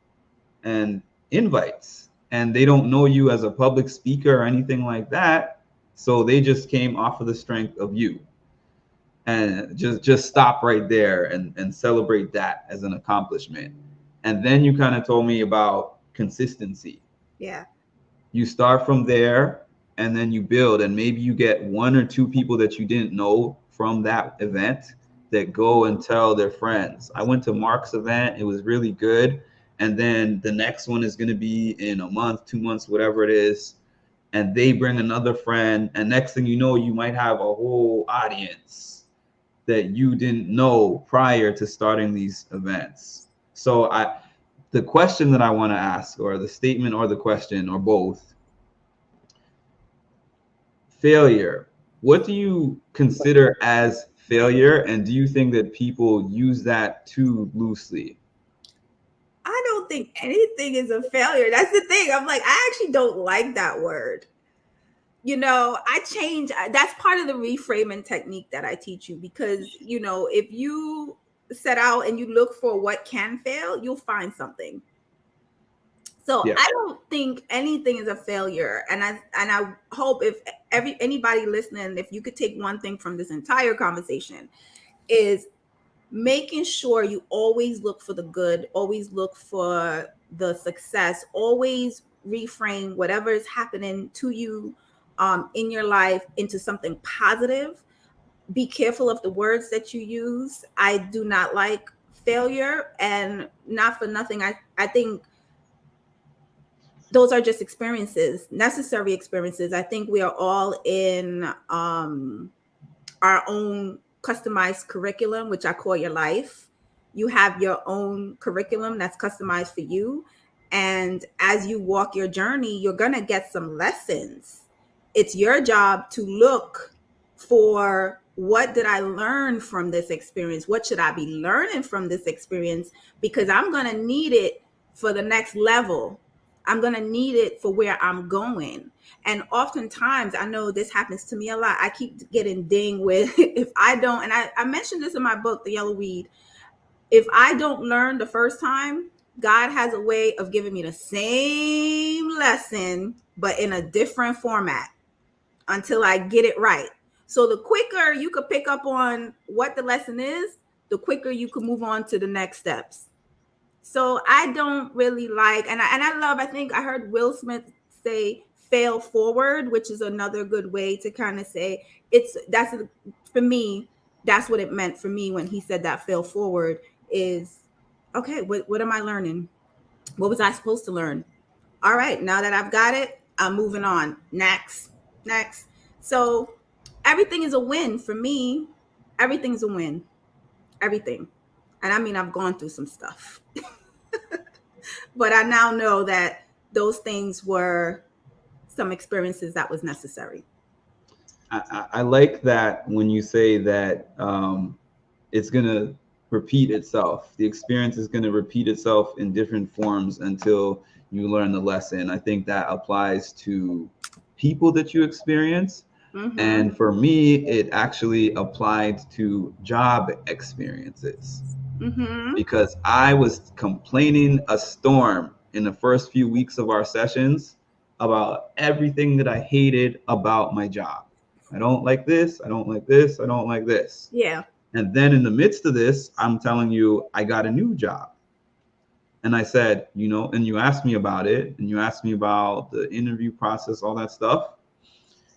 and invites. And they don't know you as a public speaker or anything like that. So they just came off of the strength of you. And just stop right there and celebrate that as an accomplishment. And then you kind of told me about consistency. Yeah. You start from there and then you build, and maybe you get 1 or 2 people that you didn't know from that event that go and tell their friends. I went to Mark's event. It was really good. And then the next one is going to be in a month, 2 months, whatever it is. And they bring another friend. And next thing you know, you might have a whole audience that you didn't know prior to starting these events. So the question that I want to ask, or the statement or the question, or both, failure. What do you consider as failure? And do you think that people use that too loosely? I don't think anything is a failure. That's the thing. I'm like, I actually don't like that word. You know, that's part of the reframing technique that I teach you, because, you know, if you set out and you look for what can fail, you'll find something. So yeah. I don't think anything is a failure. And I hope if anybody listening, if you could take one thing from this entire conversation, is making sure you always look for the good, always look for the success, always reframe whatever is happening to you in your life into something positive. Be careful of the words that you use. I do not like failure, and not for nothing. I think those are just experiences, necessary experiences. I think we are all in our own customized curriculum, which I call your life. You have your own curriculum that's customized for you. And as you walk your journey, you're going to get some lessons. It's your job to look for, what did I learn from this experience? What should I be learning from this experience? Because I'm going to need it for the next level. I'm going to need it for where I'm going. And oftentimes, I know this happens to me a lot. I keep getting dinged with, if I don't, and I mentioned this in my book, The Yellow Weed. If I don't learn the first time, God has a way of giving me the same lesson, but in a different format until I get it right. So the quicker you could pick up on what the lesson is, the quicker you could move on to the next steps. So I don't really like, and I love, I think I heard Will Smith say fail forward, which is another good way to kind of say for me, that's what it meant for me when he said that fail forward is, okay, what am I learning? What was I supposed to learn? All right, now that I've got it, I'm moving on. Next. So everything is a win for me. Everything's a win. Everything. And I mean, I've gone through some stuff. But I now know that those things were some experiences that was necessary. I like that when you say that it's going to repeat itself. The experience is going to repeat itself in different forms until you learn the lesson. I think that applies to people that you experience. Mm-hmm. And for me, it actually applied to job experiences. Mm-hmm. Because I was complaining a storm in the first few weeks of our sessions about everything that I hated about my job. I don't like this. I don't like this. I don't like this. Yeah. And then in the midst of this, I'm telling you, I got a new job. And I said, you know, and you asked me about it, and you asked me about the interview process, all that stuff.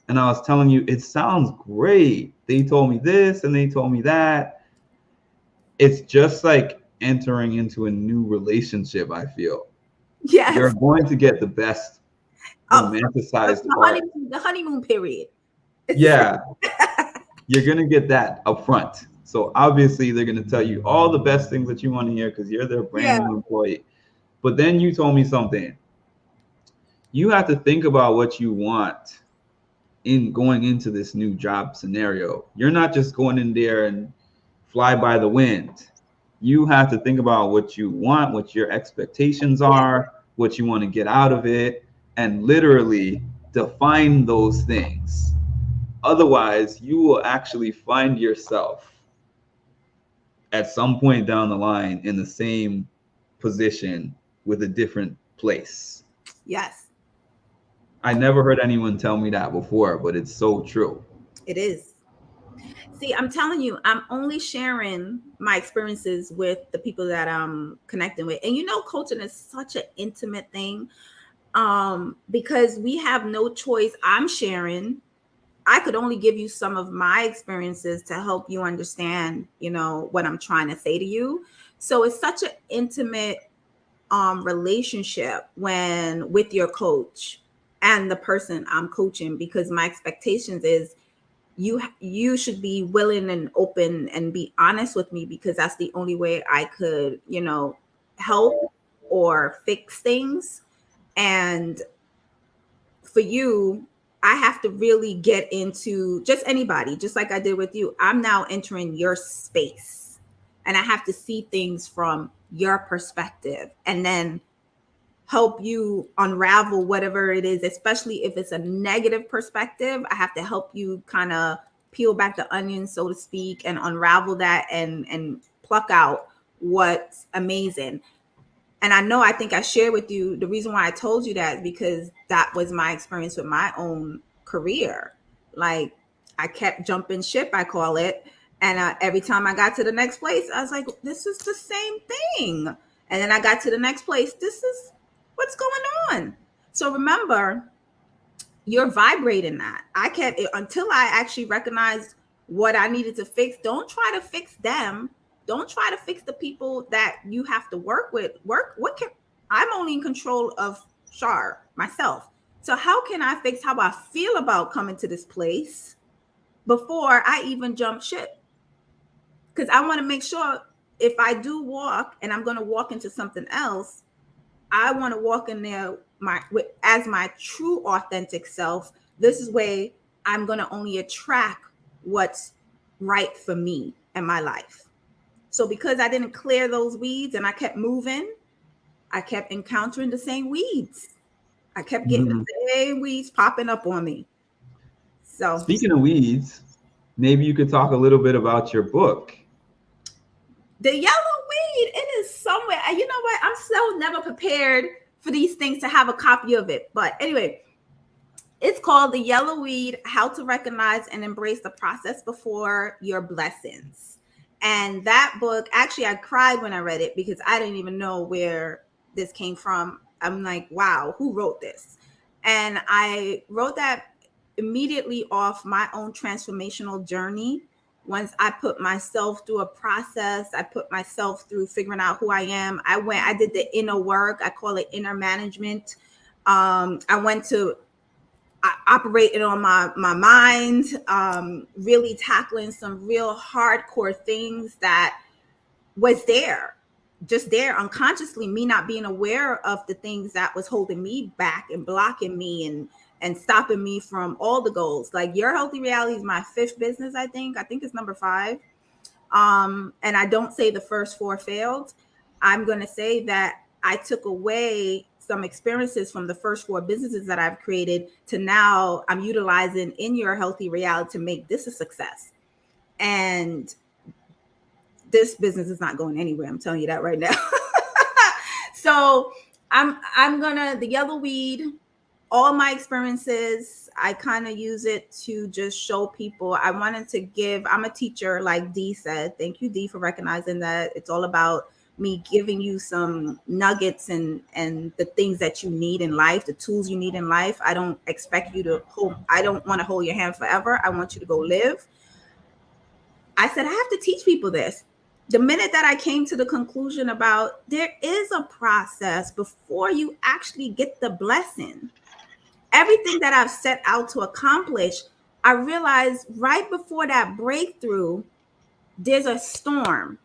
And I was telling you, it sounds great. They told me this and they told me that. It's just like entering into a new relationship, I feel. Yes. You're going to get the best romanticized part. The honeymoon period. Yeah. You're going to get that up front. So obviously they're going to tell you all the best things that you want to hear because you're their brand new employee. But then you told me something. You have to think about what you want in going into this new job scenario. You're not just going in there and fly by the wind. You have to think about what you want, what your expectations are, what you want to get out of it, and literally define those things. Otherwise, you will actually find yourself at some point down the line in the same position with a different place. Yes. I never heard anyone tell me that before, but it's so true. It is. See, I'm telling you, I'm only sharing my experiences with the people that I'm connecting with. And coaching is such an intimate thing, because we have no choice. I'm sharing. I could only give you some of my experiences to help you understand, what I'm trying to say to you. So it's such an intimate relationship with your coach and the person I'm coaching, because my expectations is you should be willing and open and be honest with me, because that's the only way I could, help or fix things. And for you, I have to really get into just anybody, just like I did with you. I'm now entering your space, and I have to see things from your perspective and then help you unravel whatever it is, especially if it's a negative perspective. I have to help you kind of peel back the onion, so to speak, and unravel that and pluck out what's amazing. And I think I shared with you, the reason why I told you that is because that was my experience with my own career. Like, I kept jumping ship, I call it. And every time I got to the next place, I was like, this is the same thing. And then I got to the next place. This is what's going on. So remember, you're vibrating that. I kept it until I actually recognized what I needed to fix. Don't try to fix them. Don't try to fix the people that you have to work with. I'm only in control of Char, myself. So how can I fix how I feel about coming to this place before I even jump ship? Because I want to make sure if I do walk and I'm going to walk into something else, I want to walk in there as my true authentic self. This is where I'm going to only attract what's right for me and my life. So because I didn't clear those weeds and I kept moving, I kept encountering the same weeds. I kept getting the same weeds popping up on me. So speaking of weeds, maybe you could talk a little bit about your book. The Yellow Weed, it is somewhere. You know what? I'm so never prepared for these things to have a copy of it. But anyway, it's called The Yellow Weed, How to Recognize and Embrace the Process Before Your Blessings. And that book, actually, I cried when I read it because I didn't even know where this came from. I'm like, wow, who wrote this? And I wrote that immediately off my own transformational journey. Once I put myself through a process, I put myself through figuring out who I am. I did the inner work. I call it inner management. I operated on my mind, really tackling some real hardcore things that was there, just there unconsciously, me not being aware of the things that was holding me back and blocking me and stopping me from all the goals. Like Your Healthy Reality is my 5th business, I think it's number 5. And I don't say the first 4 failed. I'm going to say that I took away some experiences from the first 4 businesses that I've created to now I'm utilizing in Your Healthy Reality to make this a success. And this business is not going anywhere. I'm telling you that right now. So I'm gonna, the Yellow Weed, all my experiences, I kind of use it to just show people. I wanted to give, I'm a teacher, like Dee said. Thank you, Dee, for recognizing that. It's all about me giving you some nuggets and the things that you need in life, the tools you need in life. I don't expect you to I don't want to hold your hand forever. I want you to go live. I said, I have to teach people this. The minute that I came to the conclusion about there is a process before you actually get the blessing. Everything that I've set out to accomplish, I realized right before that breakthrough, there's a storm.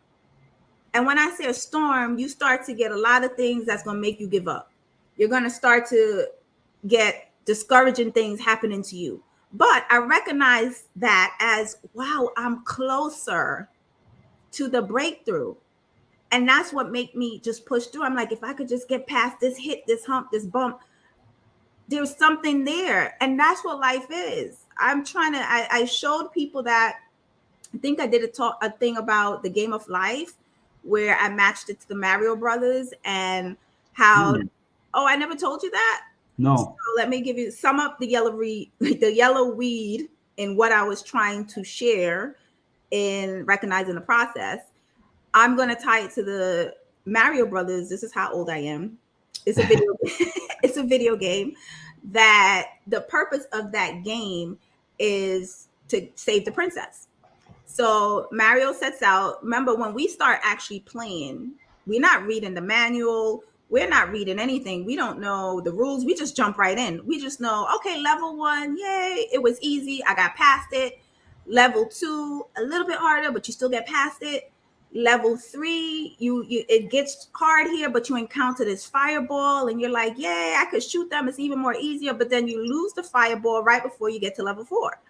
And when I say a storm, you start to get a lot of things that's going to make you give up. You're going to start to get discouraging things happening to you. But I recognize that as, wow, I'm closer to the breakthrough. And that's what made me just push through. I'm like, if I could just get past this hit, this hump, this bump, there's something there. And that's what life is. I'm trying to, I showed people that, I think I did a thing about the game of life where I matched it to the Mario Brothers and how, oh, I never told you that? No. So let me give you, sum up the yellow weed in what I was trying to share in recognizing the process. I'm going to tie it to the Mario Brothers. This is how old I am. It's a video. It's a video game that the purpose of that game is to save the princess. So Mario sets out. Remember, when we start actually playing, we're not reading the manual. We're not reading anything. We don't know the rules. We just jump right in. We just know, okay, level 1, yay, it was easy. I got past it. Level 2, a little bit harder, but you still get past it. Level 3, you it gets hard here, but you encounter this fireball and you're like, yay, I could shoot them. It's even more easier. But then you lose the fireball right before you get to level 4.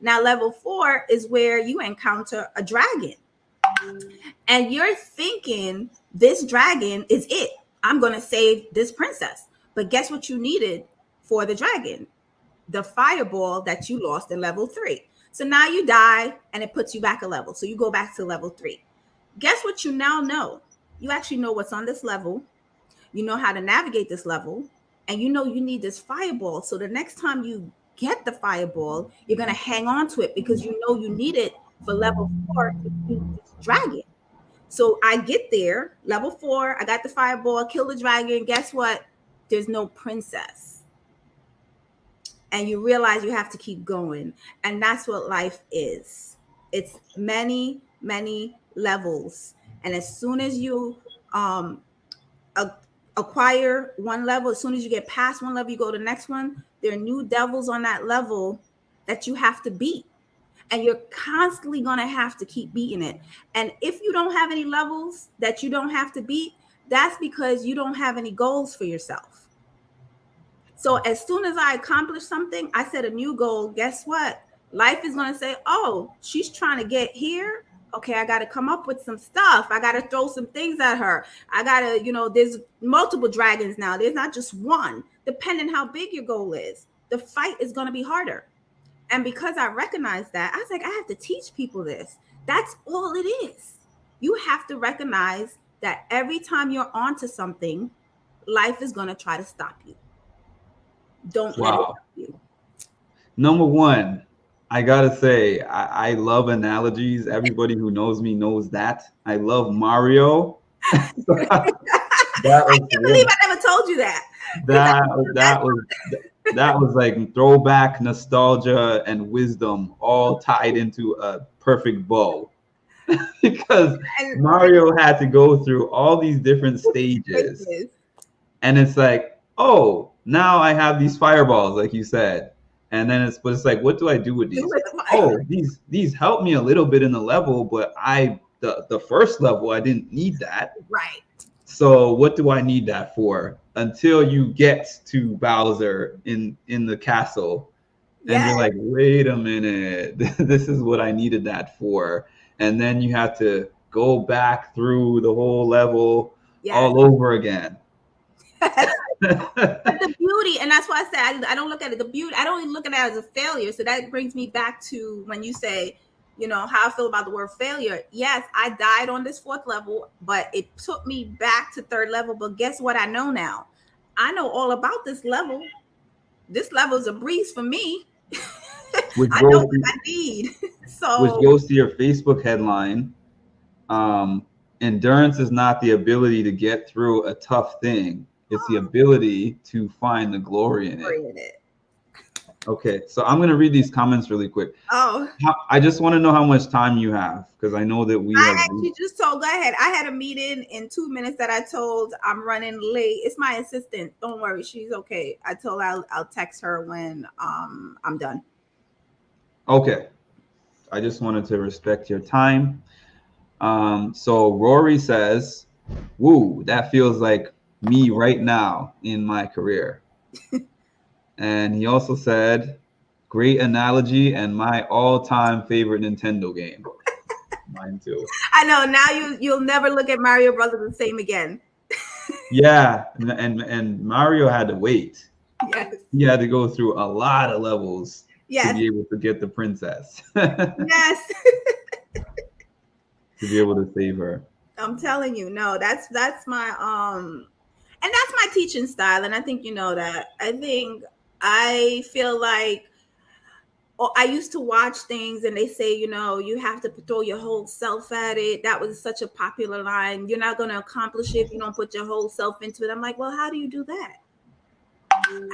Now, level 4 is where you encounter a dragon. And you're thinking this dragon is it. I'm going to save this princess. But guess what you needed for the dragon? The fireball that you lost in level 3. So now you die and it puts you back a level. So you go back to level 3. Guess what you now know? You actually know what's on this level. You know how to navigate this level. And you know you need this fireball. So the next time you get the fireball, you're going to hang on to it because you know you need it for level 4 to beat this dragon. So I get there, level 4, I got the fireball, kill the dragon. Guess what? There's no princess. And you realize you have to keep going. And that's what life is. It's many, many levels. And as soon as you acquire one level, as soon as you get past one level, you go to the next one, there are new devils on that level that you have to beat. And you're constantly going to have to keep beating it. And if you don't have any levels that you don't have to beat, that's because you don't have any goals for yourself. So as soon as I accomplish something, I set a new goal. Guess what? Life is going to say, oh, she's trying to get here. Okay, I got to come up with some stuff. I got to throw some things at her. I got to, there's multiple dragons now. There's not just one. Depending how big your goal is, the fight is going to be harder. And because I recognized that, I was like, I have to teach people this. That's all it is. You have to recognize that every time you're onto something, life is going to try to stop you. Don't let it stop you. Number one, I got to say, I love analogies. Everybody who knows me knows that. I love Mario. I can't believe I never told you that. That was like throwback nostalgia and wisdom all tied into a perfect bow. Because Mario had to go through all these different stages. And it's like, oh, now I have these fireballs, like you said. And then it's like, what do I do with these? Oh, these help me a little bit in the level, but the first level, I didn't need that. Right. So what do I need that for? Until you get to Bowser in the castle. And you're like, wait a minute, this is what I needed that for. And then you have to go back through the whole level all over again. But the beauty, and that's why I say I don't look at it, the beauty, I don't even look at it as a failure. So that brings me back to when you say, how I feel about the word failure. Yes, I died on this 4th level, but it took me back to 3rd level. But guess what I know now? I know all about this level. This level is a breeze for me. I know what I need. So, which goes to your Facebook headline. Endurance is not the ability to get through a tough thing. It's the ability to find the glory in it. Okay, so I'm going to read these comments really quick. Oh. I just want to know how much time you have, because I know that I actually just told, go ahead. I had a meeting in 2 minutes that I told I'm running late. It's my assistant. Don't worry. She's okay. I told I'll text her when I'm done. Okay. I just wanted to respect your time. So Rory says, woo, that feels like me right now in my career. And he also said, Great analogy, and my all-time favorite Nintendo game. Mine too. I know. Now you'll never look at Mario Brothers the same again. Yeah, and Mario had to wait. Yes. He had to go through a lot of levels to Yes. be able to get the princess. Yes. To be able to save her. I'm telling you, no, that's my and that's my teaching style, and I think you know that. I feel like I used to watch things and they say, you know, you have to throw your whole self at it. That was such a popular line. You're not going to accomplish it if you don't put your whole self into it. I'm like, well, how do you do that?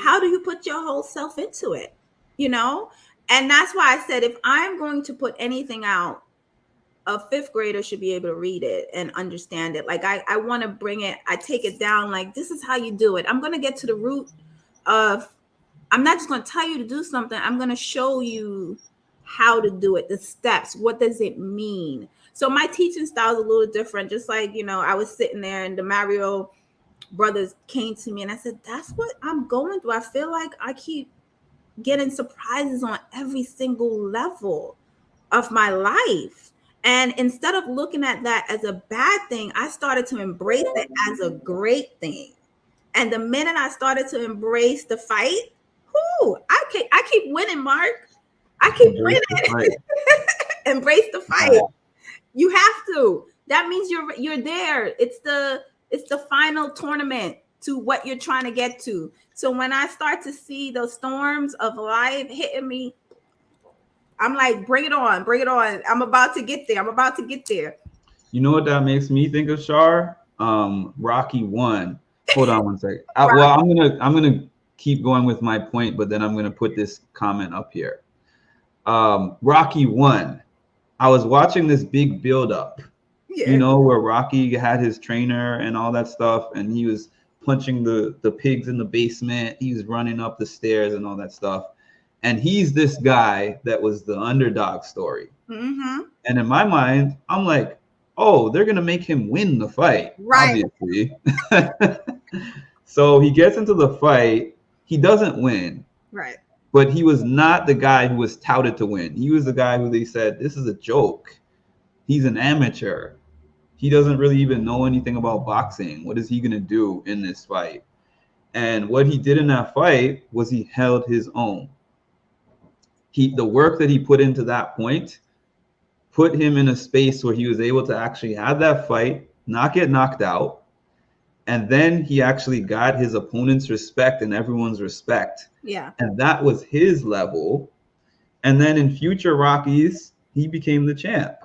How do you put your whole self into it? You know? And that's why I said, if I'm going to put anything out, a fifth grader should be able to read it and understand it. Like I want to bring it, I take it down like, this is how you do it. I'm going to get to the root of, I'm not just going to tell you to do something. I'm going to show you how to do it, the steps. What does it mean? So my teaching style is a little different. Just like, you know, I was sitting there and the Mario Brothers came to me and I said, that's what I'm going through. I feel like I keep getting surprises on every single level of my life. And instead of looking at that as a bad thing, I started to embrace it as a great thing. And the minute I started to embrace the fight, I keep winning, Mark. I keep winning. Embrace the fight. You have to. That means you're there. It's the final tournament to what you're trying to get to. So when I start to see those storms of life hitting me, I'm like, bring it on, bring it on. I'm about to get there. You know what that makes me think of, Char? Rocky 1. Hold on one second. Well, I'm gonna keep going with my point, but then I'm gonna put this comment up here. Rocky 1. I was watching this big build-up, you know, where Rocky had his trainer and all that stuff, and he was punching the pigs in the basement. He was running up the stairs and all that stuff. And he's this guy that was the underdog story. Mm-hmm. And in my mind, I'm like, oh, they're going to make him win the fight, right? Obviously. So he gets into the fight. He doesn't win. Right. But he was not the guy who was touted to win. He was the guy who they said, this is a joke. He's an amateur. He doesn't really even know anything about boxing. What is he going to do in this fight? And what he did in that fight was he held his own. The work that he put into that point put him in a space where he was able to actually have that fight, not get knocked out. And then he actually got his opponent's respect and everyone's respect. Yeah. And that was his level. And then in future Rockies, he became the champ.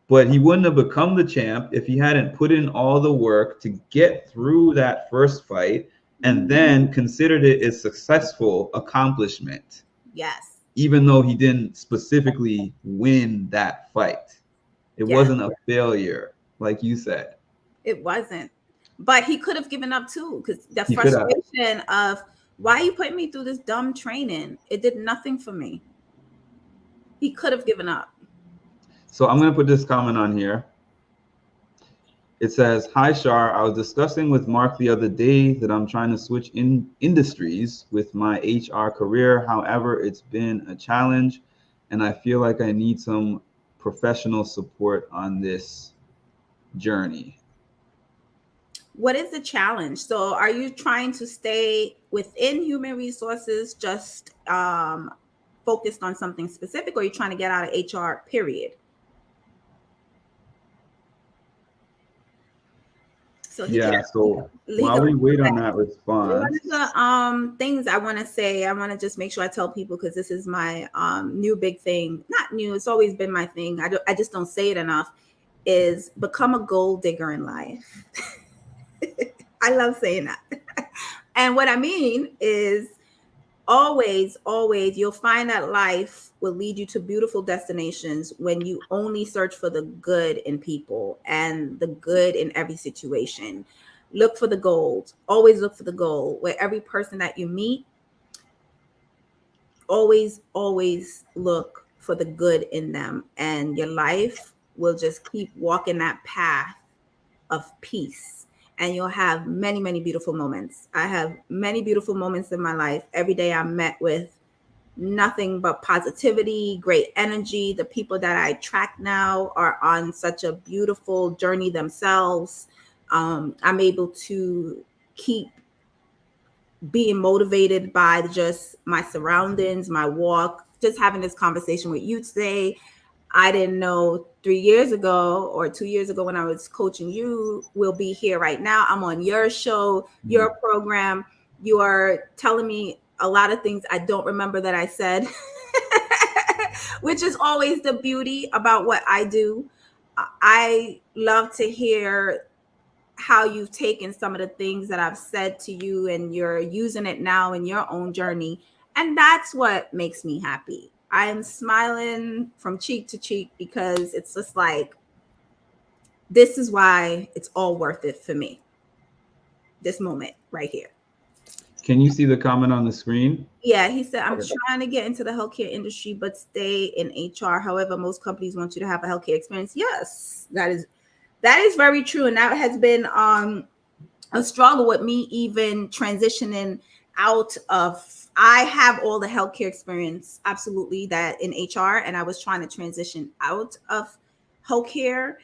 But he wouldn't have become the champ if he hadn't put in all the work to get through that first fight and then considered it a successful accomplishment. Yes. Even though he didn't specifically win that fight. It wasn't a failure, like you said. It wasn't. But he could have given up too, because the frustration of, why are you putting me through this dumb training? It did nothing for me. He could have given up. So I'm going to put this comment on here. It says, hi, Char. I was discussing with Mark the other day that I'm trying to switch in industries with my HR career. However, it's been a challenge, and I feel like I need some professional support on this journey. What is the challenge? So are you trying to stay within human resources, just focused on something specific, or are you trying to get out of HR, period? So while we wait on that response, one of the things I want to say, I want to just make sure I tell people, because this is my new big thing. Not new, it's always been my thing. I just don't say it enough. Is become a gold digger in life. I love saying that. And what I mean is, always you'll find that life will lead you to beautiful destinations when you only search for the good in people and the good in every situation. Look for the gold. Always look for the gold. Where every person that you meet, always look for the good in them, and your life will just keep walking that path of peace. And you'll have many, many beautiful moments. I have many beautiful moments in my life. Every day I'm met with nothing but positivity, great energy. The people that I track now are on such a beautiful journey themselves. I'm able to keep being motivated by just my surroundings, my walk, just having this conversation with you today. I didn't know 3 years ago or 2 years ago when I was coaching you, we'll be here right now. I'm on your show, your program. You are telling me a lot of things I don't remember that I said, which is always the beauty about what I do. I love to hear how you've taken some of the things that I've said to you and you're using it now in your own journey. And that's what makes me happy. I am smiling from cheek to cheek because it's just like, this is why it's all worth it for me. This moment right here. Can you see the comment on the screen? Yeah, he said, I'm trying to get into the healthcare industry, but stay in HR. However, most companies want you to have a healthcare experience. Yes, that is very true. And that has been a struggle with me even transitioning out of, I have all the healthcare experience, absolutely, that in HR, and I was trying to transition out of healthcare.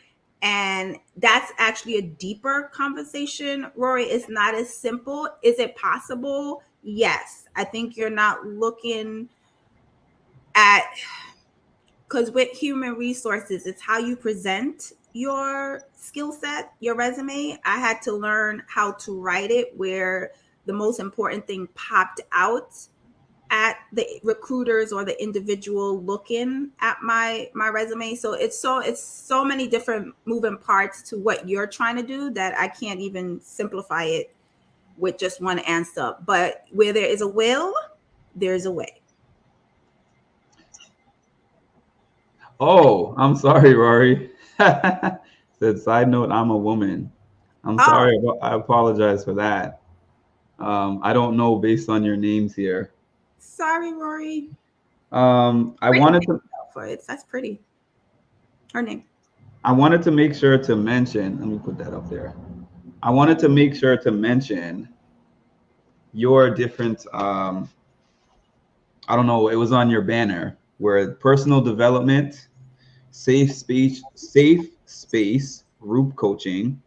And that's actually a deeper conversation, Rory. It's not as simple. Is it possible? Yes. I think you're not looking at, because with human resources, it's how you present your skill set, your resume. I had to learn how to write it where the most important thing popped out at the recruiters or the individual looking at my resume. So it's so many different moving parts to what you're trying to do that I can't even simplify it with just one answer. But where there is a will, there's a way. Oh, I'm sorry, Rory. Said, side note, I'm a woman. I'm sorry. I apologize for that. I don't know based on your names here. Sorry, Rory. I wanted to. That's pretty. Her name. I wanted to make sure to mention. Let me put that up there. I wanted to make sure to mention your different. I don't know. It was on your banner where personal development, safe space, group coaching,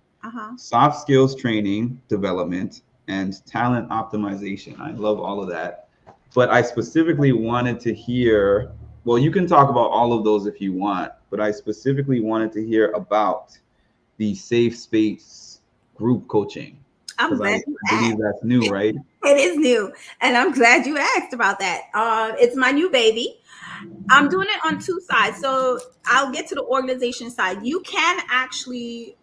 soft skills training, development, and talent optimization. I love all of that. But I specifically wanted to hear, well, you can talk about all of those if you want, but I specifically wanted to hear about the safe space group coaching. I believe that's new, right? It is new. And I'm glad you asked about that. It's my new baby. I'm doing it on two sides. So I'll get to the organization side. You can actually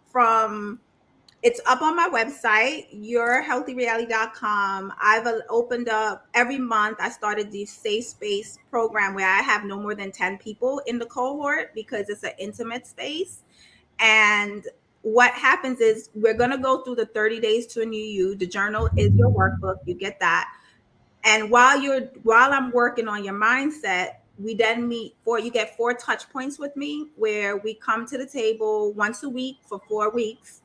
it's up on my website, yourhealthyreality.com. I've opened up every month. I started the safe space program where I have no more than 10 people in the cohort because it's an intimate space. And what happens is we're going to go through the 30 days to a new you. The journal is your workbook. You get that. And while I'm working on your mindset, we then meet you get 4 touch points with me where we come to the table once a week for 4 weeks,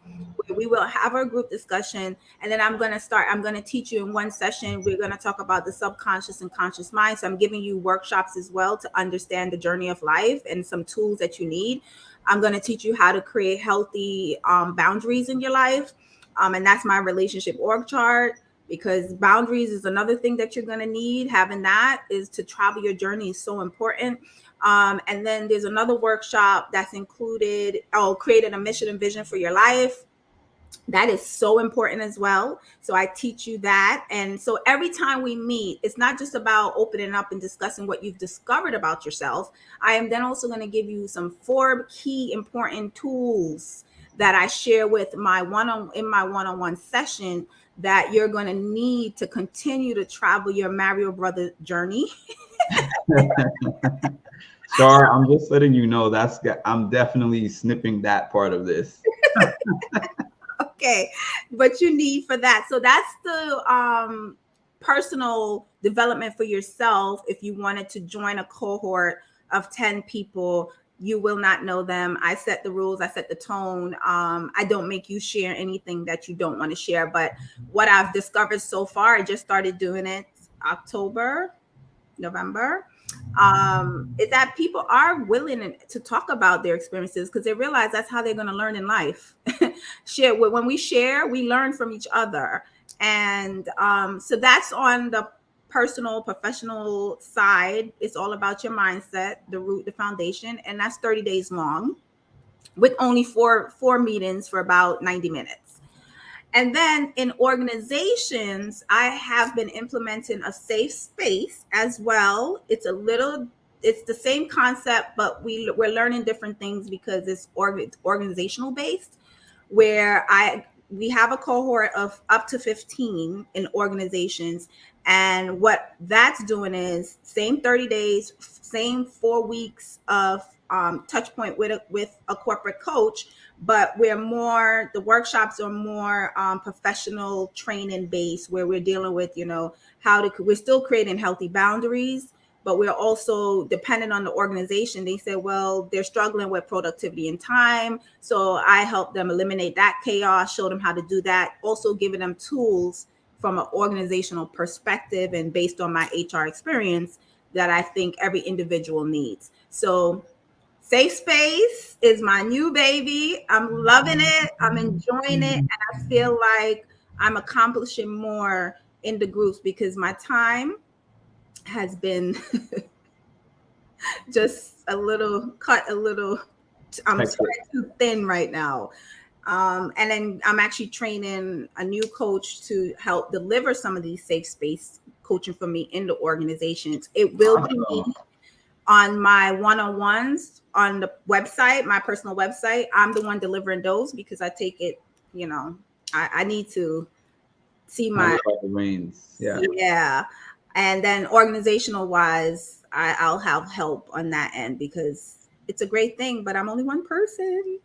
where we will have our group discussion. And then I'm going to teach you in one session. We're going to talk about the subconscious and conscious mind. So I'm giving you workshops as well to understand the journey of life and some tools that you need. I'm going to teach you how to create healthy boundaries in your life. And that's my relationship org chart. Because boundaries is another thing that you're going to need. Having that is to travel your journey is so important. And then there's another workshop that's included. Creating a mission and vision for your life. That is so important as well. So I teach you that. And so every time we meet, it's not just about opening up and discussing what you've discovered about yourself. I am then also going to give you some 4 key important tools that I share with my one-on-one session that you're going to need to continue to travel your Mario brother journey. Char, I'm just letting you know I'm definitely snipping that part of this. Okay, but you need for that. So that's the personal development for yourself. If you wanted to join a cohort of 10 people, you will not know them. I set the rules. I set the tone. I don't make you share anything that you don't want to share. But what I've discovered so far, I just started doing it October. November, is that people are willing to talk about their experiences because they realize that's how they're going to learn in life. Share when we share, we learn from each other, and so that's on the personal, professional side. It's all about your mindset, the root, the foundation, and that's 30 days long, with only four meetings for about 90 minutes. And then in organizations, I have been implementing a safe space as well. It's the same concept, but we're learning different things because it's organizational based, where we have a cohort of up to 15 in organizations. And what that's doing is same 30 days, same 4 weeks of touch point with a corporate coach, but the workshops are more professional training based, where we're dealing with, we're still creating healthy boundaries, but we're also dependent on the organization. They say, well, they're struggling with productivity and time. So I help them eliminate that chaos, show them how to do that. Also giving them tools from an organizational perspective and based on my HR experience that I think every individual needs. So safe space is my new baby. I'm loving it. I'm enjoying it. And I feel like I'm accomplishing more in the groups because my time has been just cut a little. I'm spread too thin right now. And then I'm actually training a new coach to help deliver some of these safe space coaching for me in the organizations. It will be me on my one-on-ones on the website, my personal website. I'm the one delivering those because I take it, I need to see my reins. Yeah. And then organizational wise, I'll have help on that end because it's a great thing, but I'm only one person.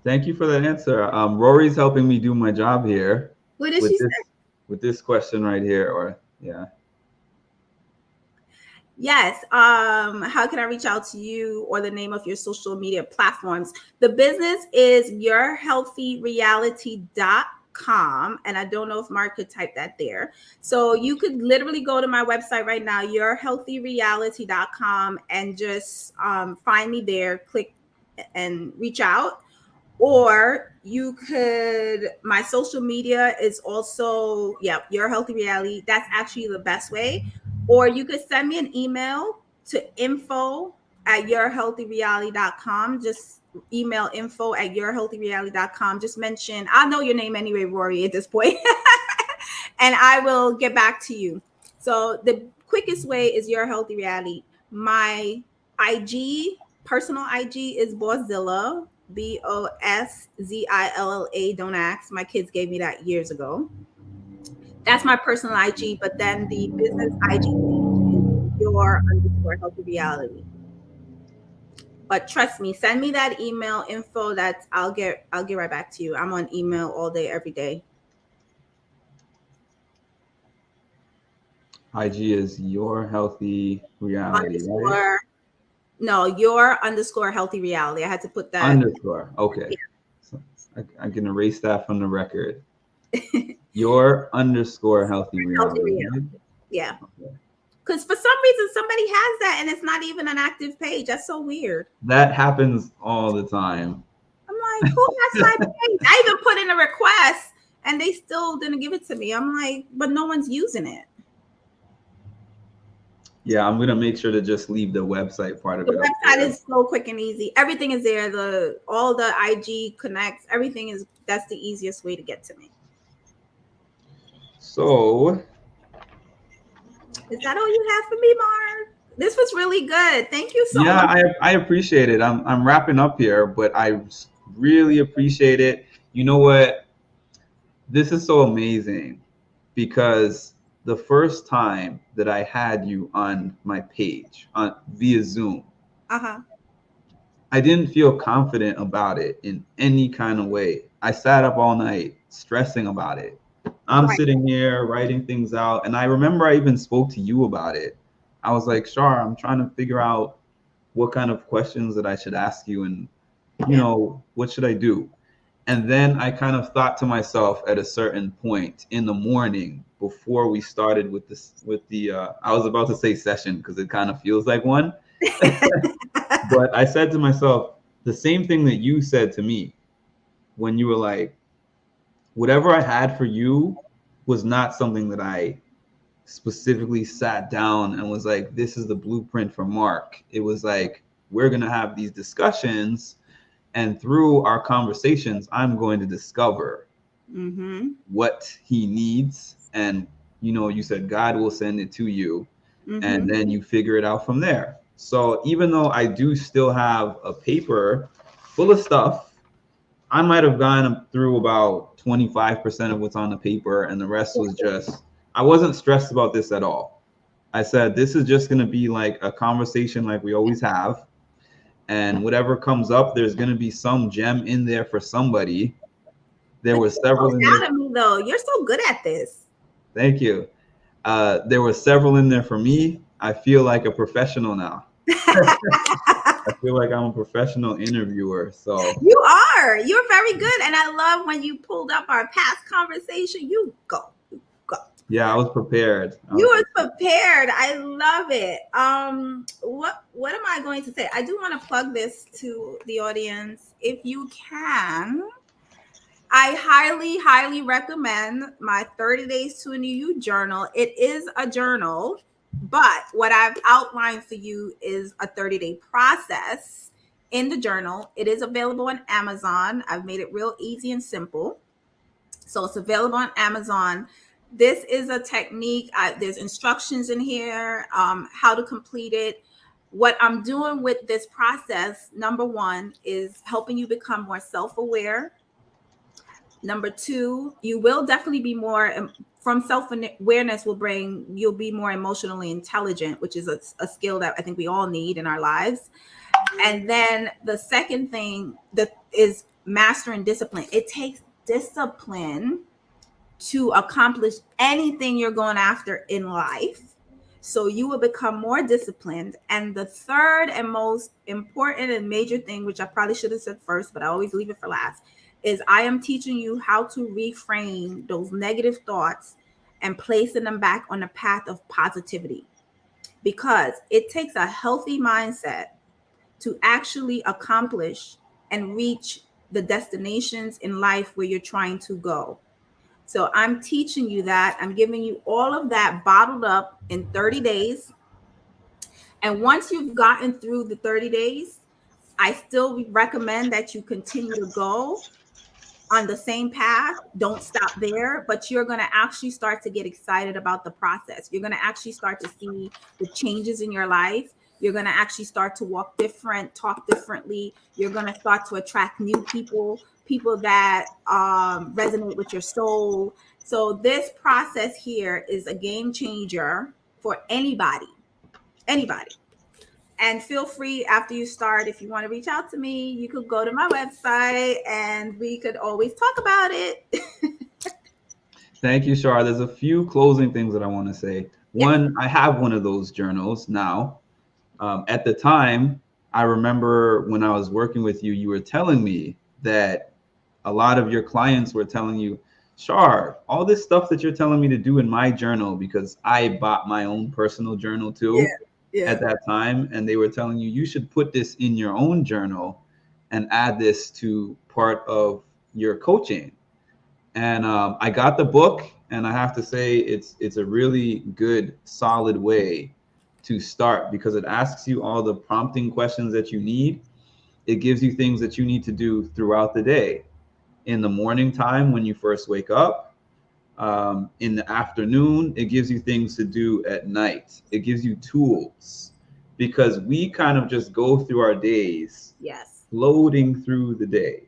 Thank you for that answer. Rory's helping me do my job here. What did she say? With this question right here, Yes. How can I reach out to you, or the name of your social media platforms? The business is yourhealthyreality.com. And I don't know if Mark could type that there. So you could literally go to my website right now, yourhealthyreality.com, and just find me there, click and reach out. Or you could, my social media is also, Your Healthy Reality. That's actually the best way. Or you could send me an email to info@yourhealthyreality.com. Just email info@yourhealthyreality.com. Just mention, I know your name anyway, Rory, at this point. And I will get back to you. So the quickest way is Your Healthy Reality. My personal IG is Boszilla. Boszilla. Don't ask. My kids gave me that years ago. That's my personal IG. But then the business IG is your_healthy reality. But trust me, send me that email info. I'll get right back to you. I'm on email all day, every day. IG is Your Healthy Reality, right? No, your_healthy reality. I had to put that underscore. Okay. Yeah. So I can erase that from the record. Your_healthy reality. Yeah. Because for some reason somebody has that and it's not even an active page. That's so weird. That happens all the time. I'm like, who has my page? I even put in a request and they still didn't give it to me. I'm like, but no one's using it. Yeah, I'm gonna make sure to just leave the website part of it. The website is so quick and easy. Everything is there. All the IG connects. Everything is. That's the easiest way to get to me. So, is that all you have for me, Mark? This was really good. Thank you so much. Yeah, I appreciate it. I'm wrapping up here, but I really appreciate it. You know what? This is so amazing because the first time that I had you on my page via Zoom, I didn't feel confident about it in any kind of way. I sat up all night stressing about it. I'm sitting here writing things out. And I remember I even spoke to you about it. I was like, Char, I'm trying to figure out what kind of questions that I should ask you and, what should I do? And then I kind of thought to myself at a certain point in the morning before we started with the I was about to say session because it kind of feels like one. But I said to myself the same thing that you said to me when you were like, whatever I had for you was not something that I specifically sat down and was like, this is the blueprint for Mark. It was like, we're going to have these discussions, and through our conversations, I'm going to discover what he needs. And, you know, you said God will send it to you, and then you figure it out from there. So even though I do still have a paper full of stuff, I might have gone through about 25% of what's on the paper, and the rest was just, I wasn't stressed about this at all. I said, this is just going to be like a conversation like we always have. And whatever comes up, there's going to be some gem in there for somebody. There were several in there. Me, though. You're so good at this. Thank you. There were several in there for me. I feel like a professional now. I feel like I'm a professional interviewer. So you are. You're very good. And I love when you pulled up our past conversation. You go. Yeah, I was prepared. You were prepared. I love it. What am I going to say? I do want to plug this to the audience. If you can, I highly, highly recommend my 30 Days to a New You journal. It is a journal, but what I've outlined for you is a 30-day process in the journal. It is available on Amazon. I've made it real easy and simple. So it's available on Amazon. This is a technique. There's instructions in here, how to complete it. What I'm doing with this process, number one, is helping you become more self-aware. Number two, you will definitely be more, from self-awareness you'll be more emotionally intelligent, which is a skill that I think we all need in our lives. And then the second thing that is mastering discipline. It takes discipline to accomplish anything you're going after in life. So you will become more disciplined. And the third and most important and major thing, which I probably should have said first, but I always leave it for last, is I am teaching you how to reframe those negative thoughts and placing them back on the path of positivity. Because it takes a healthy mindset to actually accomplish and reach the destinations in life where you're trying to go. So I'm teaching you that. I'm giving you all of that bottled up in 30 days. And once you've gotten through the 30 days, I still recommend that you continue to go on the same path. Don't stop there, but you're going to actually start to get excited about the process. You're going to actually start to see the changes in your life. You're going to actually start to walk different, talk differently. You're going to start to attract new people that resonate with your soul. So this process here is a game changer for anybody. And feel free after you start, if you want to reach out to me, you could go to my website and we could always talk about it. Thank you, Char. There's a few closing things that I want to say. Yeah. One, I have one of those journals now. At the time, I remember when I was working with you, you were telling me that a lot of your clients were telling you, Char, all this stuff that you're telling me to do in my journal, because I bought my own personal journal too at that time. And they were telling you, you should put this in your own journal and add this to part of your coaching. And I got the book, and I have to say it's a really good, solid way to start, because it asks you all the prompting questions that you need. It gives you things that you need to do throughout the day. In the morning time when you first wake up, in the afternoon, it gives you things to do at night. It gives you tools, because we kind of just go through our days, floating through the day.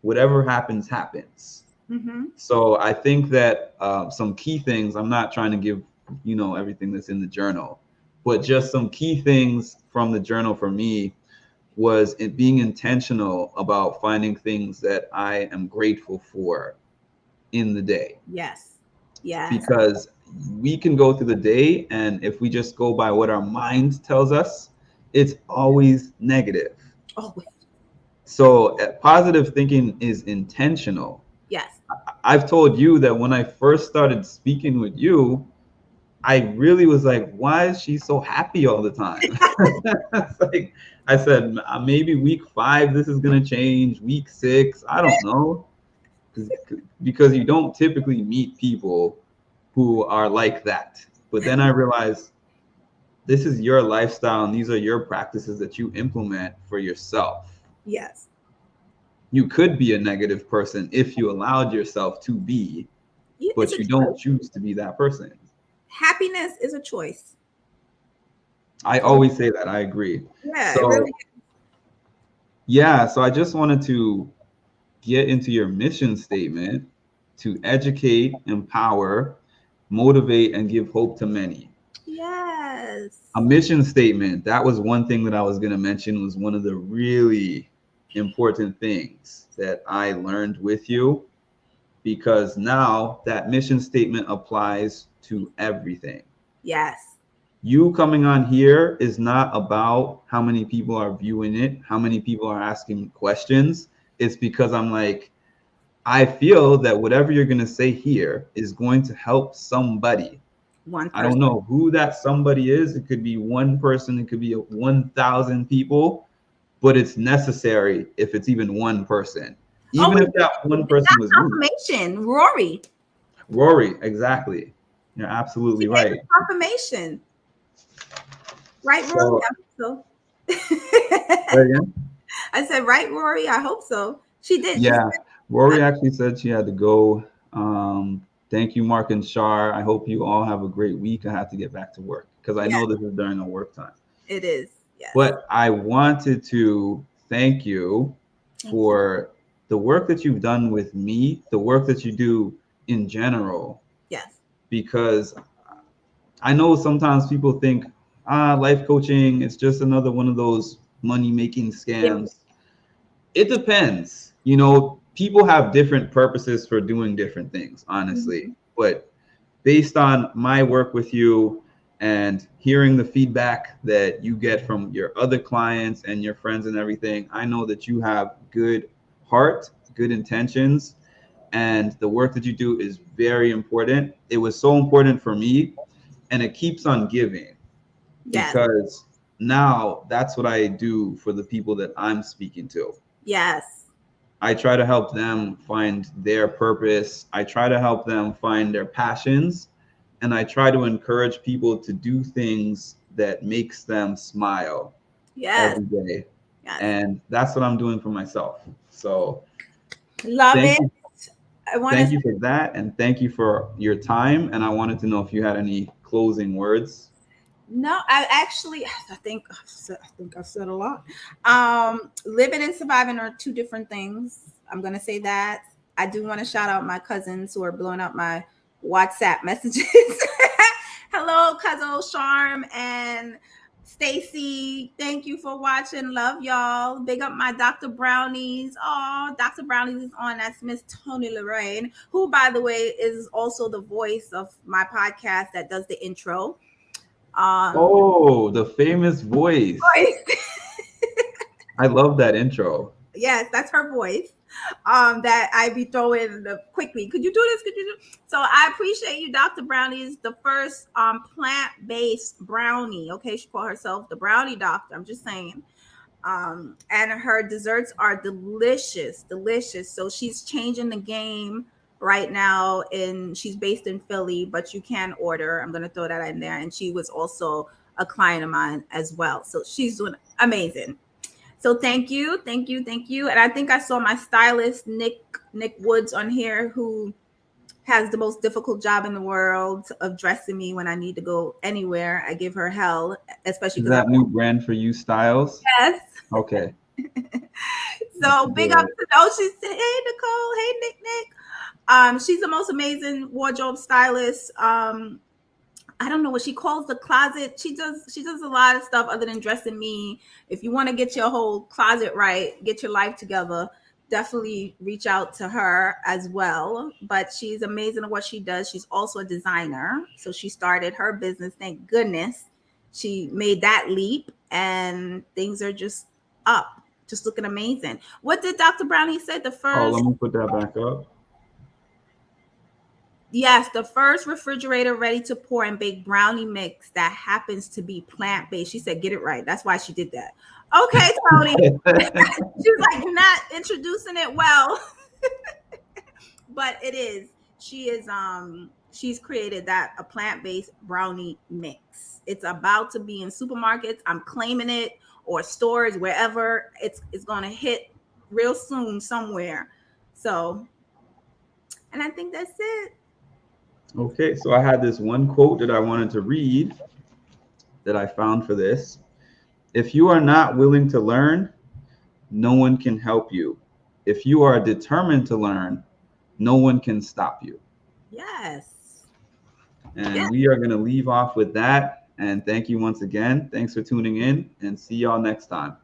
Whatever happens, happens. Mm-hmm. So I think that some key things, I'm not trying to give, everything that's in the journal, but just some key things from the journal for me was it being intentional about finding things that I am grateful for in the day. Yes. Because we can go through the day, and if we just go by what our mind tells us, it's always negative. Always. So positive thinking is intentional. Yes. I've told you that when I first started speaking with you, I really was like, why is she so happy all the time? It's like, I said, maybe week 5, this is going to change. Week 6, I don't know. Because you don't typically meet people who are like that. But then I realized this is your lifestyle and these are your practices that you implement for yourself. Yes. You could be a negative person if you allowed yourself to be, but you don't choose to be that person. Happiness is a choice. I always say that. I agree. Yeah, So, it really is. yeah, so I just wanted to get into your mission statement to educate, empower, motivate, and give hope to many. Yes. A mission statement, that was one thing that I was going to mention, was one of the really important things that I learned with you, because now that mission statement applies to everything. Yes. You coming on here is not about how many people are viewing it, how many people are asking questions. It's because I'm like, I feel that whatever you're going to say here is going to help somebody. One person. I don't know who that somebody is. It could be one person, it could be 1,000 people, but it's necessary if it's even one person. Even if that one person was confirmation. Me. Rory, exactly. You're absolutely right. Confirmation. Right, Rory? So, I hope so. I said, right, Rory? I hope so. She did. Yeah, Rory actually said she had to go. Thank you, Mark and Char. I hope you all have a great week. I have to get back to work because I know this is during a work time. It is, yes. But I wanted to thank you for the work that you've done with me, the work that you do in general. Yes. Because I know sometimes people think, life coaching is just another one of those money-making scams. It depends. You know, people have different purposes for doing different things, honestly. Mm-hmm. But based on my work with you and hearing the feedback that you get from your other clients and your friends and everything, I know that you have good heart, good intentions, and the work that you do is very important. It was so important for me, and it keeps on giving. Yes. Because now that's what I do for the people that I'm speaking to. Yes. I try to help them find their purpose. I try to help them find their passions. And I try to encourage people to do things that makes them smile every day. Yes. And that's what I'm doing for myself. So thank you for that. And thank you for your time. And I wanted to know if you had any closing words. No, I think I've said a lot. Living and surviving are two different things. I'm going to say that. I do want to shout out my cousins who are blowing up my WhatsApp messages. Hello, cousin Charm and Stacy. Thank you for watching. Love y'all. Big up my Dr. Brownies. Oh, Dr. Brownies is on. That's Miss Tony Lorraine, who, by the way, is also the voice of my podcast that does the intro. The famous voice. I love that intro. Yes, that's her voice. That I be throwing quickly. Could you do this? Could you do? So I appreciate you, Dr. Brownie is the first plant-based brownie. Okay, she called herself the Brownie Doctor. I'm just saying. And her desserts are delicious. So she's changing the game right now, and she's based in Philly, but you can order. I'm going to throw that in there. And she was also a client of mine as well. So she's doing amazing. So thank you. And I think I saw my stylist, Nick Woods, on here, who has the most difficult job in the world of dressing me when I need to go anywhere. I give her hell, especially because that new brand for you, Styles. Yes. Okay. So big up to those. She said, "Hey Nicole, hey Nick." She's the most amazing wardrobe stylist. I don't know what she calls the closet. She does a lot of stuff other than dressing me. If you want to get your whole closet right, get your life together, definitely reach out to her as well. But she's amazing at what she does. She's also a designer. So she started her business. Thank goodness she made that leap, and things are just up, just looking amazing. What did Dr. Brownie say? The first. Oh, let me put that back up. Yes, the first refrigerator ready to pour and bake brownie mix that happens to be plant-based. She said, get it right. That's why she did that. Okay, Tony. She's like, you're not introducing it well. But it is. She's created that a plant-based brownie mix. It's about to be in supermarkets. I'm claiming it, or stores, wherever. It's gonna hit real soon somewhere. So, and I think that's it. Okay, so I had this one quote that I wanted to read that I found for this. If you are not willing to learn, no one can help you. If you are determined to learn, no one can stop you. Yes. And we are going to leave off with that. And thank you once again. Thanks for tuning in, and see y'all next time.